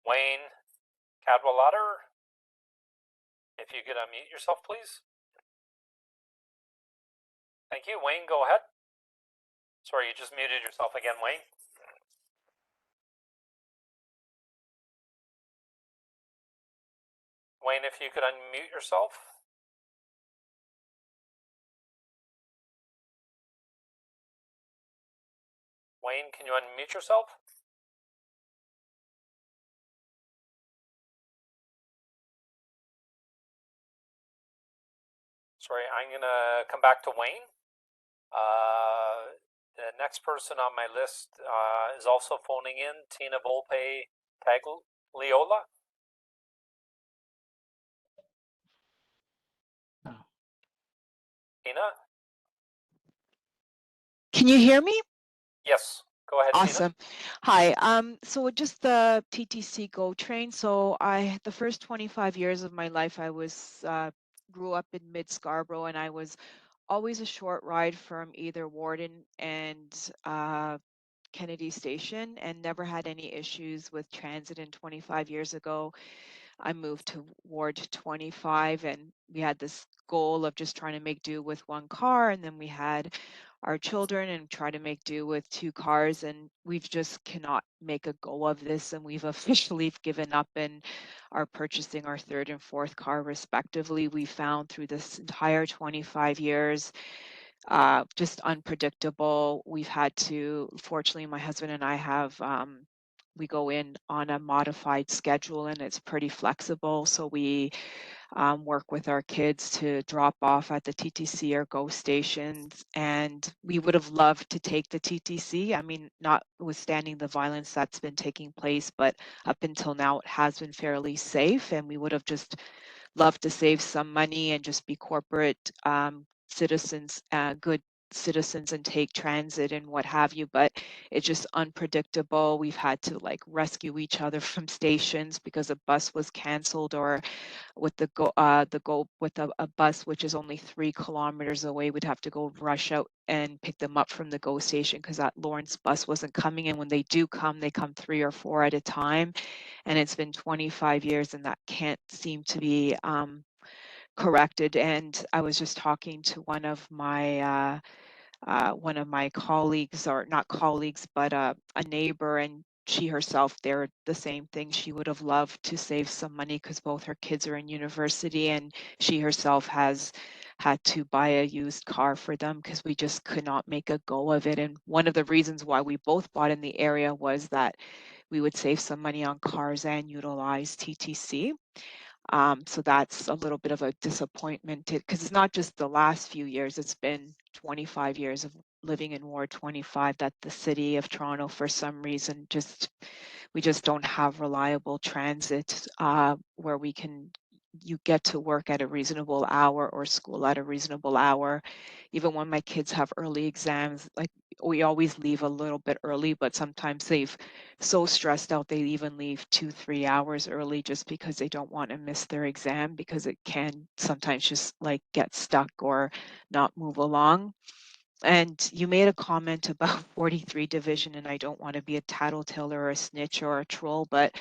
Wayne Cadwallader, if you could unmute yourself, please. Thank you. Wayne, go ahead. Sorry, you just muted yourself again, Wayne. Wayne, if you could unmute yourself. Wayne, can you unmute yourself? Sorry, I'm going to come back to Wayne. The next person on my list is also phoning in, Tina Volpe Tagliola. Tina? Can you hear me? Yes, go ahead, awesome. Tina. Hi. So just the TTC GO train. So the first 25 years of my life, I grew up in mid Scarborough, and I was always a short ride from either Warden and Kennedy Station and never had any issues with transit. And 25 years ago, I moved to Ward 25, and we had this goal of just trying to make do with one car, and then we had our children and try to make do with 2 cars, and we've just cannot make a go of this, and we've officially given up and are purchasing our 3rd and 4th car respectively. We found through this entire 25 years just unpredictable. We've had to, fortunately, my husband and I have we go in on a modified schedule and it's pretty flexible. So we work with our kids to drop off at the TTC or GO stations. And we would have loved to take the TTC. I mean, notwithstanding the violence that's been taking place, but up until now, it has been fairly safe. And we would have just loved to save some money and just be corporate citizens, good citizens, and take transit and what have you, but it's just unpredictable. We've had to like rescue each other from stations because a bus was canceled, or with the go with a bus which is only 3 kilometers away, we'd have to go rush out and pick them up from the GO station because that Lawrence bus wasn't coming. And when they do come, they come 3 or 4 at a time. And it's been 25 years and that can't seem to be corrected. And I was just talking to one of my colleagues, or not colleagues, but a neighbor, and she herself, they're the same thing. She would have loved to save some money because both her kids are in university, and she herself has had to buy a used car for them because we just could not make a go of it. And one of the reasons why we both bought in the area was that we would save some money on cars and utilize TTC. So that's a little bit of a disappointment because it's not just the last few years, it's been 25 years of living in Ward 25 that the city of Toronto, for some reason, we just don't have reliable transit where you get to work at a reasonable hour or school at a reasonable hour. Even when my kids have early exams, like we always leave a little bit early, but sometimes they've so stressed out they even leave 2-3 hours early just because they don't want to miss their exam, because it can sometimes just like get stuck or not move along. And you made a comment about 43 Division, and I don't want to be a tattletale or a snitch or a troll, but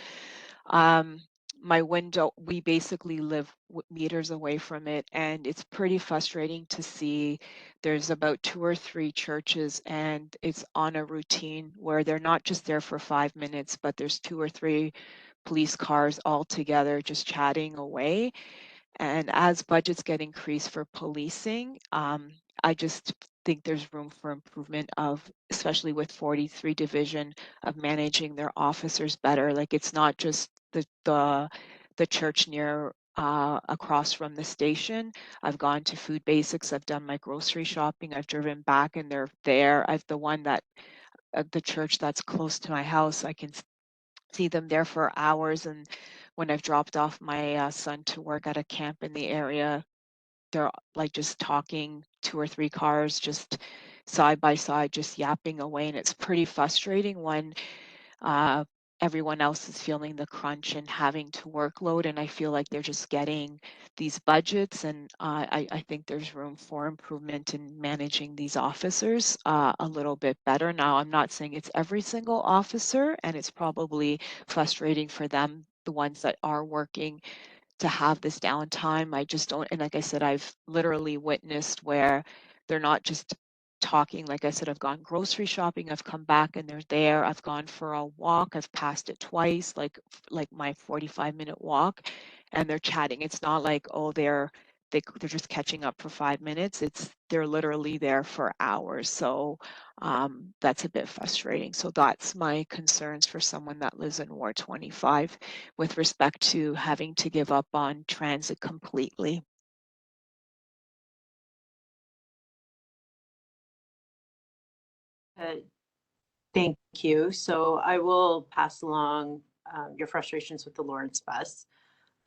my window, we basically live meters away from it, and it's pretty frustrating to see there's about 2 or 3 churches, and it's on a routine where they're not just there for 5 minutes, but there's 2 or 3 police cars all together just chatting away. And as budgets get increased for policing, I just think there's room for improvement of, especially with 43 Division, of managing their officers better. Like it's not just the church near across from the station. I've gone to Food Basics. I've done my grocery shopping. I've driven back and they're there. I've the one that the church that's close to my house. I can see them there for hours. And when I've dropped off my son to work at a camp in the area, they're like just talking, 2 or 3 cars just side by side, just yapping away. And it's pretty frustrating when everyone else is feeling the crunch and having to workload. And I feel like they're just getting these budgets. And I think there's room for improvement in managing these officers a little bit better. Now, I'm not saying it's every single officer, and it's probably frustrating for them, the ones that are working, to have this downtime. I just don't, and like I said, I've literally witnessed where they're not just talking. Like I said, I've gone grocery shopping, I've come back and they're there. I've gone for a walk, I've passed it twice, like my 45-minute walk, and they're chatting. It's not like, oh, they're just catching up for 5 minutes. They're literally there for hours. So that's a bit frustrating. So that's my concerns for someone that lives in Ward 25 with respect to having to give up on transit completely. Thank you. So I will pass along your frustrations with the Lawrence bus.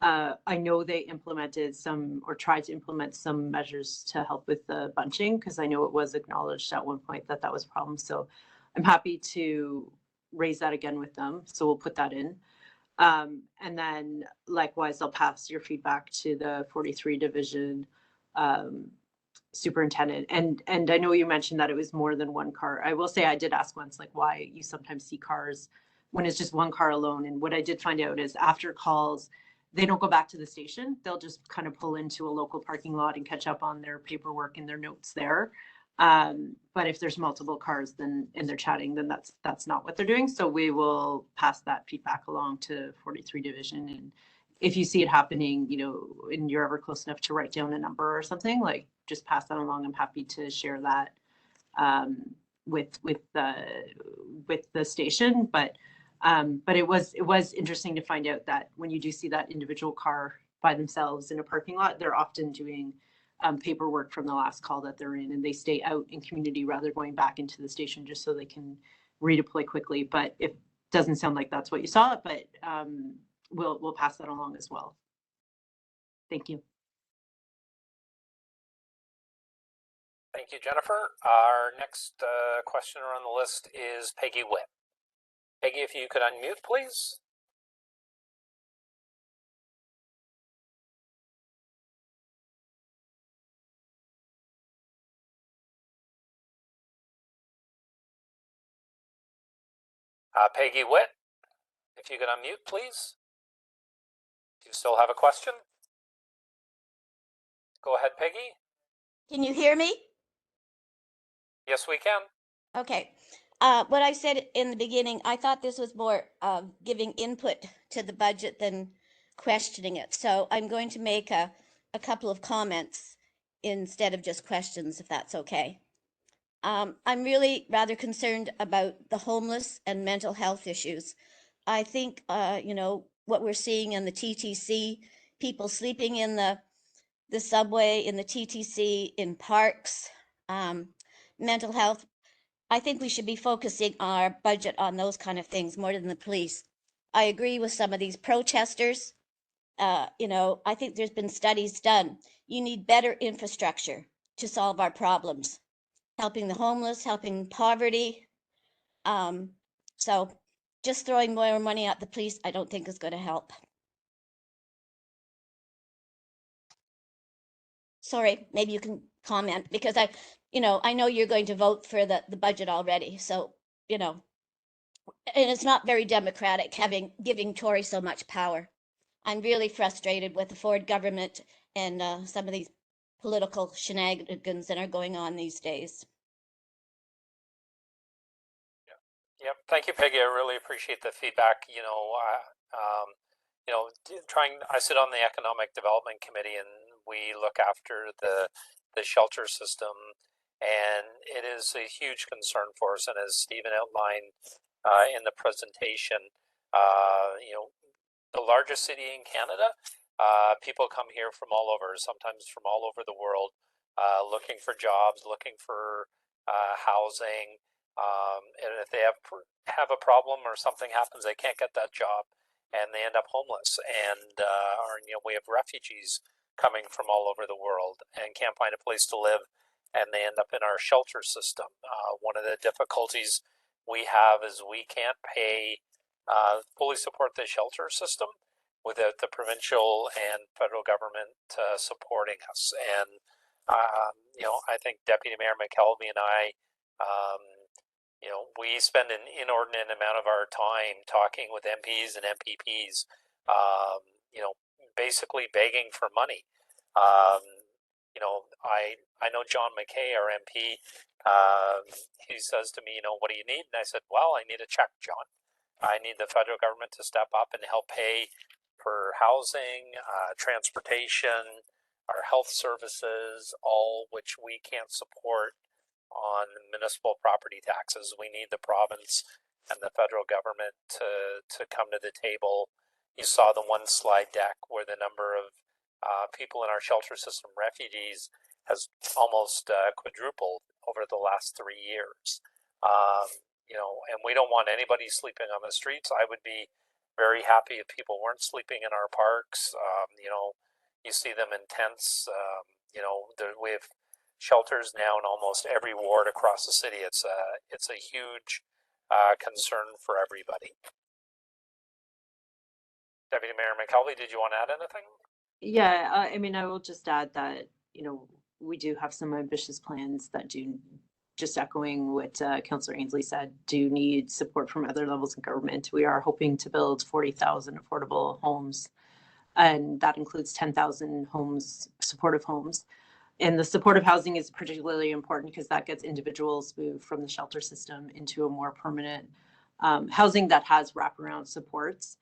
I know they implemented some, or tried to implement some measures to help with the bunching, because I know it was acknowledged at one point that that was a problem. So I'm happy to raise that again with them. So we'll put that in. And then likewise, I'll pass your feedback to the 43 Division superintendent. And I know you mentioned that it was more than one car. I will say I did ask once, like, why you sometimes see cars when it's just one car alone. And what I did find out is after calls, they don't go back to the station. They'll just kind of pull into a local parking lot and catch up on their paperwork and their notes there. But if there's multiple cars then and they're chatting, then that's not what they're doing. So we will pass that feedback along to 43 Division. And if you see it happening, you know, and you're ever close enough to write down a number or something, like just pass that along. I'm happy to share that with the station. But it was interesting to find out that when you do see that individual car by themselves in a parking lot, they're often doing paperwork from the last call that they're in, and they stay out in community rather than going back into the station just so they can redeploy quickly. But it doesn't sound like that's what you saw, but we'll pass that along as well. Thank you. Thank you, Jennifer. Our next questioner on the list is Peggy Witt. Peggy, if you could unmute, please. Peggy Witt, if you could unmute, please. Do you still have a question? Go ahead, Peggy. Can you hear me? Yes, we can. Okay. What I said in the beginning, I thought this was more giving input to the budget than questioning it. So I'm going to make a couple of comments instead of just questions, if that's okay. I'm really rather concerned about the homeless and mental health issues. I think, you know, what we're seeing in the TTC, people sleeping in the subway, in the TTC, in parks, mental health. I think we should be focusing our budget on those kind of things more than the police. I agree with some of these protesters. You know, I think there's been studies done. You need better infrastructure to solve our problems, helping the homeless, helping poverty. So just throwing more money at the police, I don't think is going to help. Sorry, maybe you can comment, because you know, I know you're going to vote for the budget already. So, you know, and it's not very democratic giving Tory so much power. I'm really frustrated with the Ford government and some of these political shenanigans that are going on these days. Yep. Thank you, Peggy. I really appreciate the feedback. You know, I sit on the Economic Development Committee, and we look after the shelter system, and it is a huge concern for us. And as Stephen outlined in the presentation, you know, the largest city in Canada, people come here from all over, sometimes from all over the world, looking for jobs, looking for housing. And if they have a problem or something happens, they can't get that job, and they end up homeless. And you know, we have refugees coming from all over the world and can't find a place to live, and they end up in our shelter system. One of the difficulties we have is we can't fully support the shelter system without the provincial and federal government supporting us. And you know, I think Deputy Mayor McKelvie and I, you know, we spend an inordinate amount of our time talking with MPs and MPPs, you know, basically begging for money. You know, I know John McKay, our MP, he says to me, you know, what do you need? And I said, well, I need a check, John. I need the federal government to step up and help pay for housing, transportation, our health services, all which we can't support on municipal property taxes. We need the province and the federal government to come to the table. You saw the one slide deck where the number of people in our shelter system, refugees, has almost quadrupled over the last 3 years. You know, and we don't want anybody sleeping on the streets. I would be very happy if people weren't sleeping in our parks. You know, you see them in tents. You know, we have shelters now in almost every ward across the city. It's a huge concern for everybody. Deputy Mayor McKelvie, did you want to add anything? Yeah, I mean, I will just add that, you know, we do have some ambitious plans that do, just echoing what Councillor Ainslie said, do need support from other levels of government. We are hoping to build 40,000 affordable homes, and that includes 10,000 homes, supportive homes. And the supportive housing is particularly important because that gets individuals moved from the shelter system into a more permanent housing that has wraparound supports.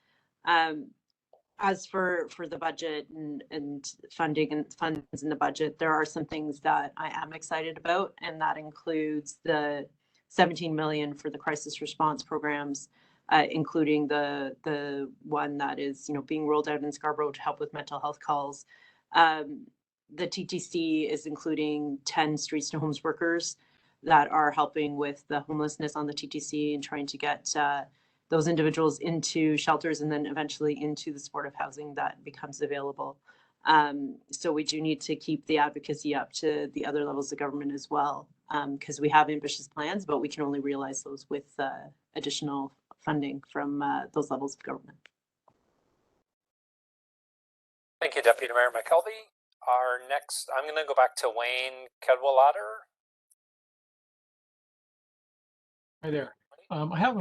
As for the budget and funding and funds in the budget, there are some things that I am excited about, and that includes the 17 million for the crisis response programs, including the one that is being rolled out in Scarborough to help with mental health calls. The TTC is including 10 streets to homes workers that are helping with the homelessness on the TTC and trying to get those individuals into shelters and then eventually into the supportive housing that becomes available. So we do need to keep the advocacy up to the other levels of government as well, because we have ambitious plans, but we can only realize those with additional funding from those levels of government. Thank you, Deputy Mayor McKelvie. Our next, I'm going to go back to Wayne Cadwallader. Hi there. I have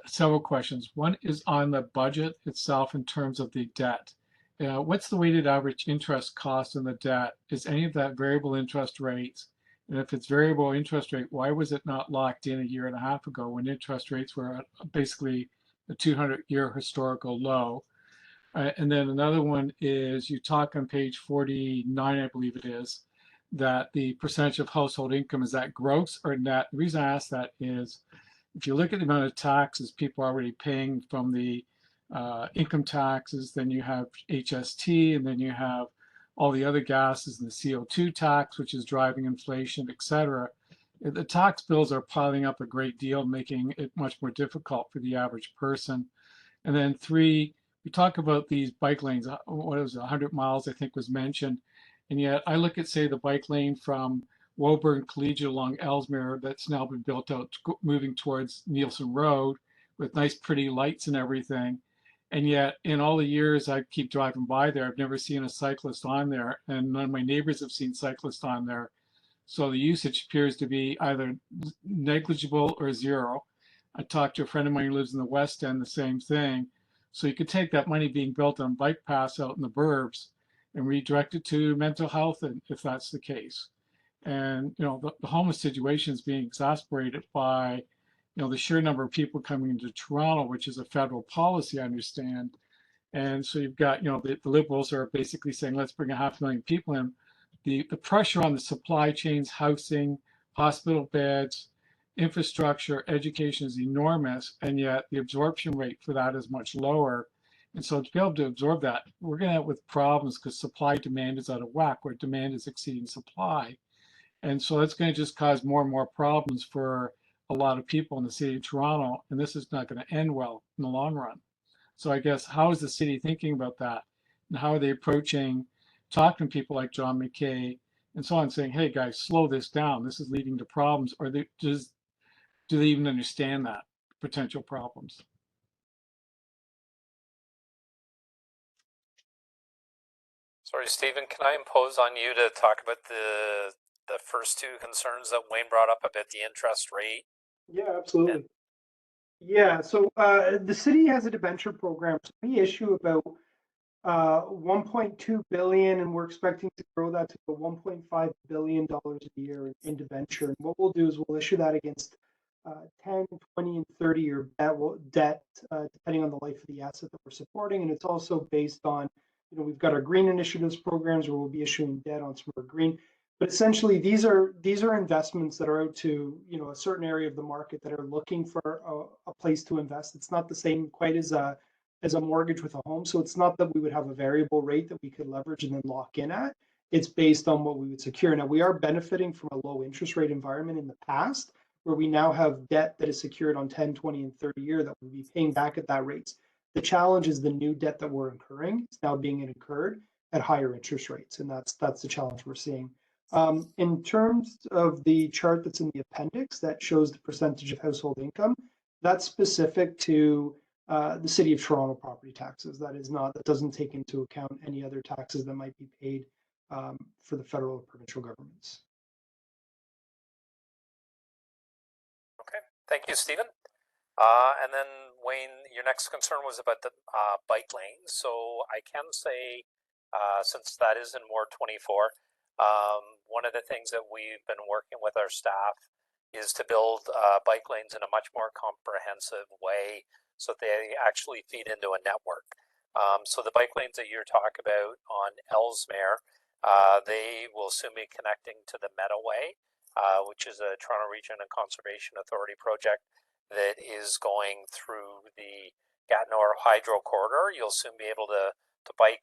several questions. One is on the budget itself in terms of the debt. What's the weighted average interest cost in the debt? Is any of that variable interest rates? And if it's variable interest rate, why was it not locked in a year and a half ago when interest rates were at basically a 200-year historical low? And then another one is you talk on page 49, I believe it is, that the percentage of household income, is that gross or net? The reason I ask that is if you look at the amount of taxes people are already paying from the income taxes, then you have HST, and then you have all the other gases and the CO2 tax, which is driving inflation, et cetera. The tax bills are piling up a great deal, making it much more difficult for the average person. And then three, we talk about these bike lanes, what was it, 100 miles, I think was mentioned. And yet I look at, say, the bike lane from Woburn Collegiate along Ellesmere that's now been built out, moving towards Nielsen Road with nice, pretty lights and everything. And yet in all the years I keep driving by there, I've never seen a cyclist on there, and none of my neighbors have seen cyclists on there. So the usage appears to be either negligible or zero. I talked to a friend of mine who lives in the West End, the same thing. So you could take that money being built on bike paths out in the burbs and redirect it to mental health, and if that's the case. And the homeless situation is being exacerbated by the sheer number of people coming into Toronto, which is a federal policy, I understand. And so you've got the Liberals are basically saying let's bring 500,000 people in. The pressure on the supply chains, housing, hospital beds, infrastructure, education is enormous, and yet the absorption rate for that is much lower. And so to be able to absorb that, we're going to have with problems because supply demand is out of whack, where demand is exceeding supply. And so that's going to just cause more and more problems for a lot of people in the city of Toronto, and this is not going to end well in the long run. So I guess, how is the city thinking about that? And how are they approaching talking to people like John McKay and so on, saying, hey guys, slow this down, this is leading to problems? Or do they even understand that potential problems? Sorry, Stephen, can I impose on you to talk about the first two concerns that Wayne brought up about the interest rate? Yeah, absolutely. Yeah, so the city has a debenture program. So we issue about 1.2 billion, and we're expecting to grow that to $1.5 billion a year in debenture. And what we'll do is we'll issue that against 10, 20, and 30-year debt, depending on the life of the asset that we're supporting. And it's also based on, we've got our green initiatives programs where we'll be issuing debt on some of our green. But essentially, these are investments that are out to a certain area of the market that are looking for a place to invest. It's not the same quite as a mortgage with a home. So it's not that we would have a variable rate that we could leverage and then lock in at. It's based on what we would secure. Now, we are benefiting from a low interest rate environment in the past, where we now have debt that is secured on 10, 20, and 30 year that we'll be paying back at that rates. The challenge is the new debt that we're incurring is now being incurred at higher interest rates, and that's the challenge we're seeing. In terms of the chart that's in the appendix that shows the percentage of household income, that's specific to the City of Toronto property taxes. That doesn't take into account any other taxes that might be paid for the federal and provincial governments. Okay, thank you, Stephen. And then Wayne, your next concern was about the bike lanes. So I can say, since that is in Ward 24, one of the things that we've been working with our staff is to build bike lanes in a much more comprehensive way so that they actually feed into a network. So the bike lanes that you're talking about on Ellesmere, they will soon be connecting to the Meadowway, which is a Toronto Region and Conservation Authority project that is going through the Gatineau Hydro Corridor. You'll soon be able to bike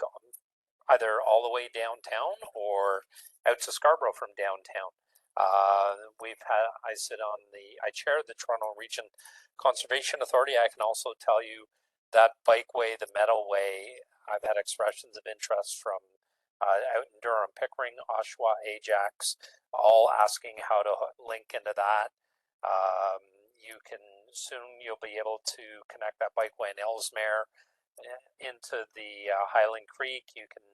either all the way downtown or out to Scarborough from downtown. I chair the Toronto Region Conservation Authority. I can also tell you that bikeway, the Meadowway, I've had expressions of interest from out in Durham, Pickering, Oshawa, Ajax, all asking how to link into that. You'll be able to connect that bikeway in Ellesmere into the Highland Creek. You can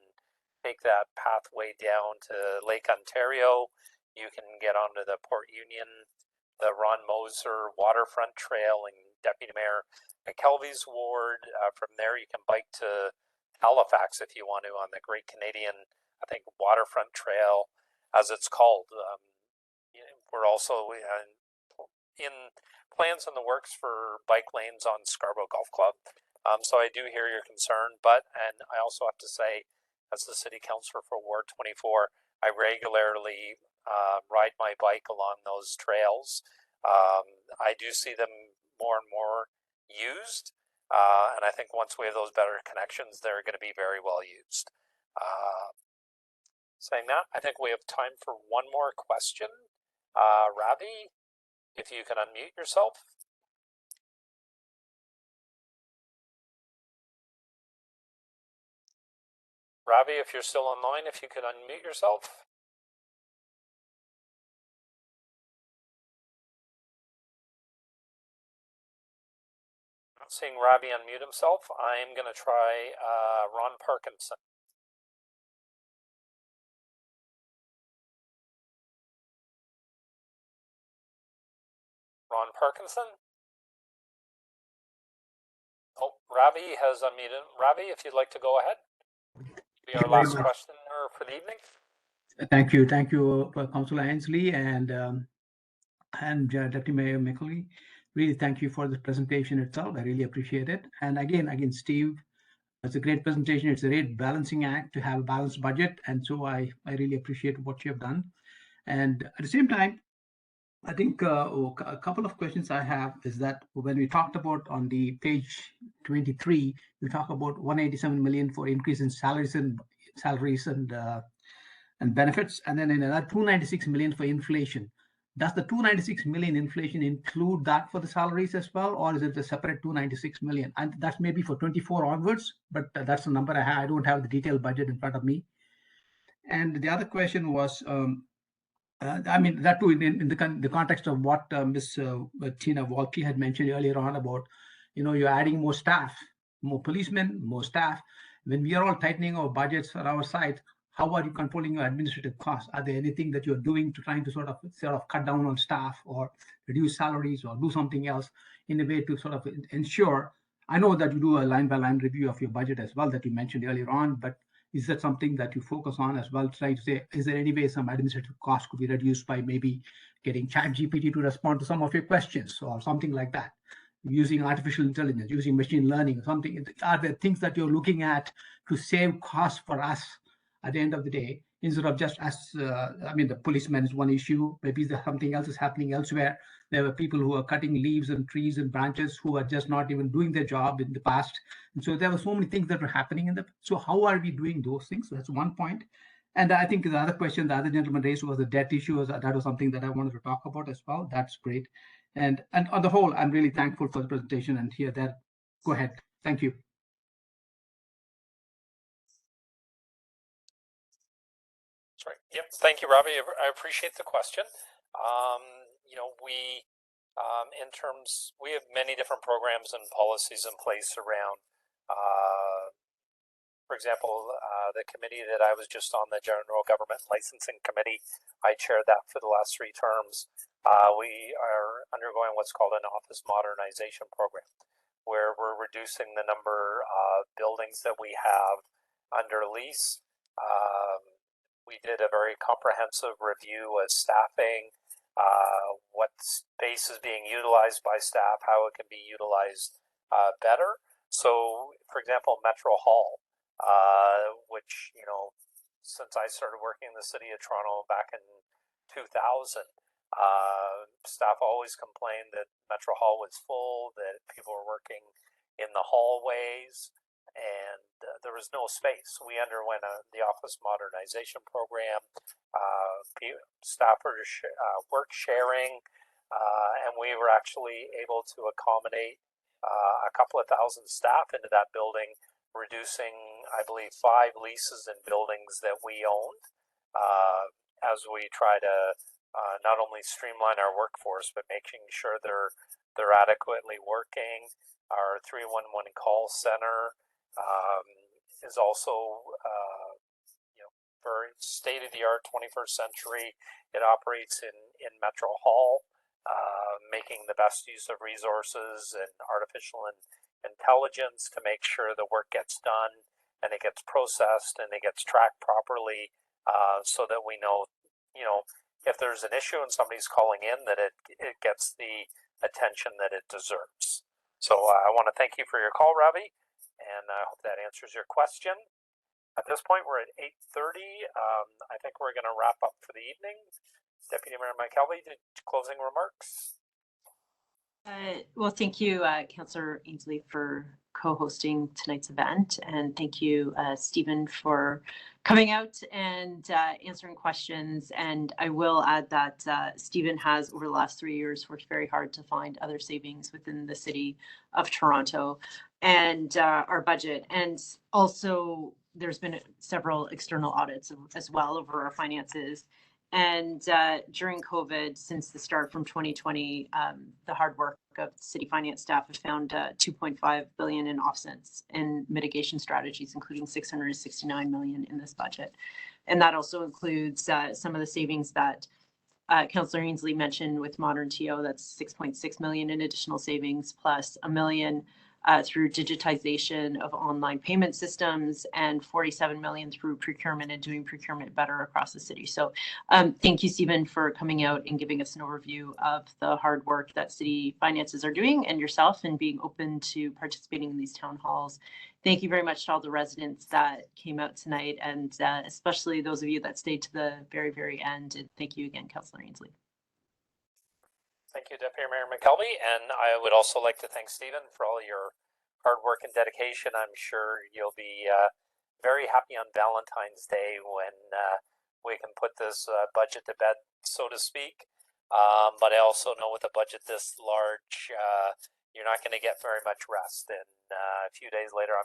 take that pathway down to Lake Ontario. You can get onto the Port Union, the Ron Moser Waterfront Trail in Deputy Mayor McKelvie's ward. From there, you can bike to Halifax if you want to on the Great Canadian, I think, Waterfront Trail, as it's called. We're also in plans in the works for bike lanes on Scarborough Golf Club. So I do hear your concern, and I also have to say, as the city councillor for Ward 24, I regularly ride my bike along those trails. I do see them more and more used, and I think once we have those better connections, they're going to be very well used. Saying that, I think we have time for one more question. Ravi, if you can unmute yourself. Ravi, if you're still online, if you could unmute yourself. Not seeing Ravi unmute himself. I'm going to try Ron Parkinson. Ron Parkinson? Oh, Ravi has unmuted. Ravi, if you'd like to go ahead. Be our last question for the evening. Thank you, Councillor Ainslie and Deputy Mayor McKelvie. Really, thank you for the presentation itself. I really appreciate it. And again, Steve, it's a great presentation. It's a great balancing act to have a balanced budget, and so I really appreciate what you have done. And at the same time, I think a couple of questions I have is that when we talked about on the page 23, we talk about 187 million for increase in salaries and benefits, and then another 296 million for inflation. Does the 296 million inflation include that for the salaries as well, or is it a separate 296 million? And that's maybe for 24 onwards, but that's the number I have. I don't have the detailed budget in front of me. And the other question was, that too in the context of what Ms. Tina Walke had mentioned earlier on about, you're adding more staff, more policemen, more staff. When we are all tightening our budgets on our side, how are you controlling your administrative costs? Are there anything that you're doing to trying to sort of cut down on staff or reduce salaries or do something else in a way to sort of ensure? I know that you do a line by line review of your budget as well that you mentioned earlier on, but is that something that you focus on as well, trying to say, is there any way some administrative costs could be reduced by maybe getting ChatGPT to respond to some of your questions or something like that, using artificial intelligence, using machine learning or something? Are there things that you're looking at to save costs for us at the end of the day, instead of just the policeman is one issue, maybe there's something else is happening elsewhere. There were people who are cutting leaves and trees and branches who are just not even doing their job in the past. And so there were so many things that were happening so how are we doing those things? So that's one point. And I think the other question the other gentleman raised was the debt issue. That was something that I wanted to talk about as well. That's great. And on the whole, I'm really thankful for the presentation and hear that. Go ahead. Thank you. Sorry. Yep. Thank you, Ravi. I appreciate the question. We have many different programs and policies in place around For example, the committee that I was just on, the General Government Licensing Committee, I chaired that for the last 3 terms. We are undergoing what's called an office modernization program, where we're reducing the number of buildings that we have under lease. We did a very comprehensive review of staffing, what space is being utilized by staff, how it can be utilized better. So, for example, Metro Hall, which, you know, since I started working in the city of Toronto back in 2000, staff always complained that Metro Hall was full, that people were working in the hallways, and there was no space. We underwent the office modernization program, staff work sharing, and we were actually able to accommodate a couple of thousand staff into that building, reducing, I believe, 5 leases in buildings that we owned, as we try to not only streamline our workforce, but making sure they're adequately working. Our 311 call center is also very state-of-the-art, 21st century. It operates in Metro Hall, making the best use of resources and artificial intelligence to make sure the work gets done and it gets processed and it gets tracked properly, so that we know, if there's an issue and somebody's calling in, that it gets the attention that it deserves. So I want to thank you for your call, Ravi, and I hope that answers your question. At this point, we're at 8:30. I think we're going to wrap up for the evening. Deputy Mayor McKelvie, closing remarks? Well, thank you, Councillor Ainslie, for co-hosting tonight's event. And thank you, Stephen, for coming out and answering questions. And I will add that Stephen has, over the last 3 years, worked very hard to find other savings within the city of Toronto and our budget. And also, there's been several external audits as well over our finances. And during COVID, since the start from 2020, the hard work of city finance staff have found $2.5 billion in offsets and mitigation strategies, including $669 million in this budget. And that also includes some of the savings that Councillor Ainslie mentioned with Modern TO. That's $6.6 million in additional savings, plus $1 million through digitization of online payment systems, and $47 million through procurement and doing procurement better across the city. So thank you, Stephen, for coming out and giving us an overview of the hard work that city finances are doing, and yourself, and being open to participating in these town halls. Thank you very much to all the residents that came out tonight, and especially those of you that stayed to the very, very end. And thank you again, Councillor Ainslie. Thank you, Deputy Mayor McKelvie, and I would also like to thank Stephen for all your hard work and dedication. I'm sure you'll be very happy on Valentine's Day when we can put this budget to bed, so to speak. But I also know with a budget this large, you're not going to get very much rest. And a few days later,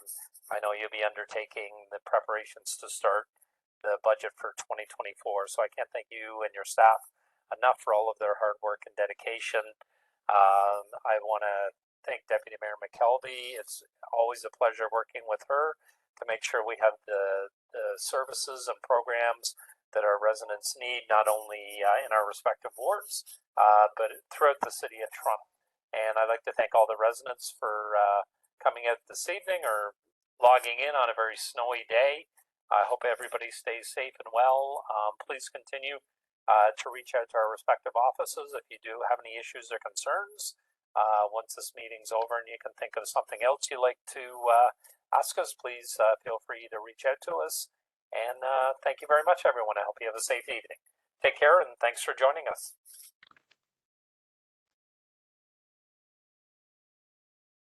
I know you'll be undertaking the preparations to start the budget for 2024. So I can't thank you and your staff enough for all of their hard work and dedication. I want to thank Deputy Mayor McKelvie. It's always a pleasure working with her to make sure we have the services and programs that our residents need, not only in our respective wards, but throughout the city of Toronto. And I'd like to thank all the residents for coming out this evening or logging in on a very snowy day. I hope everybody stays safe and well. Please continue to reach out to our respective offices if you do have any issues or concerns. Once this meeting's over and you can think of something else you'd like to ask us, please feel free to reach out to us. And thank you very much, everyone. I hope you have a safe evening. Take care, and thanks for joining us.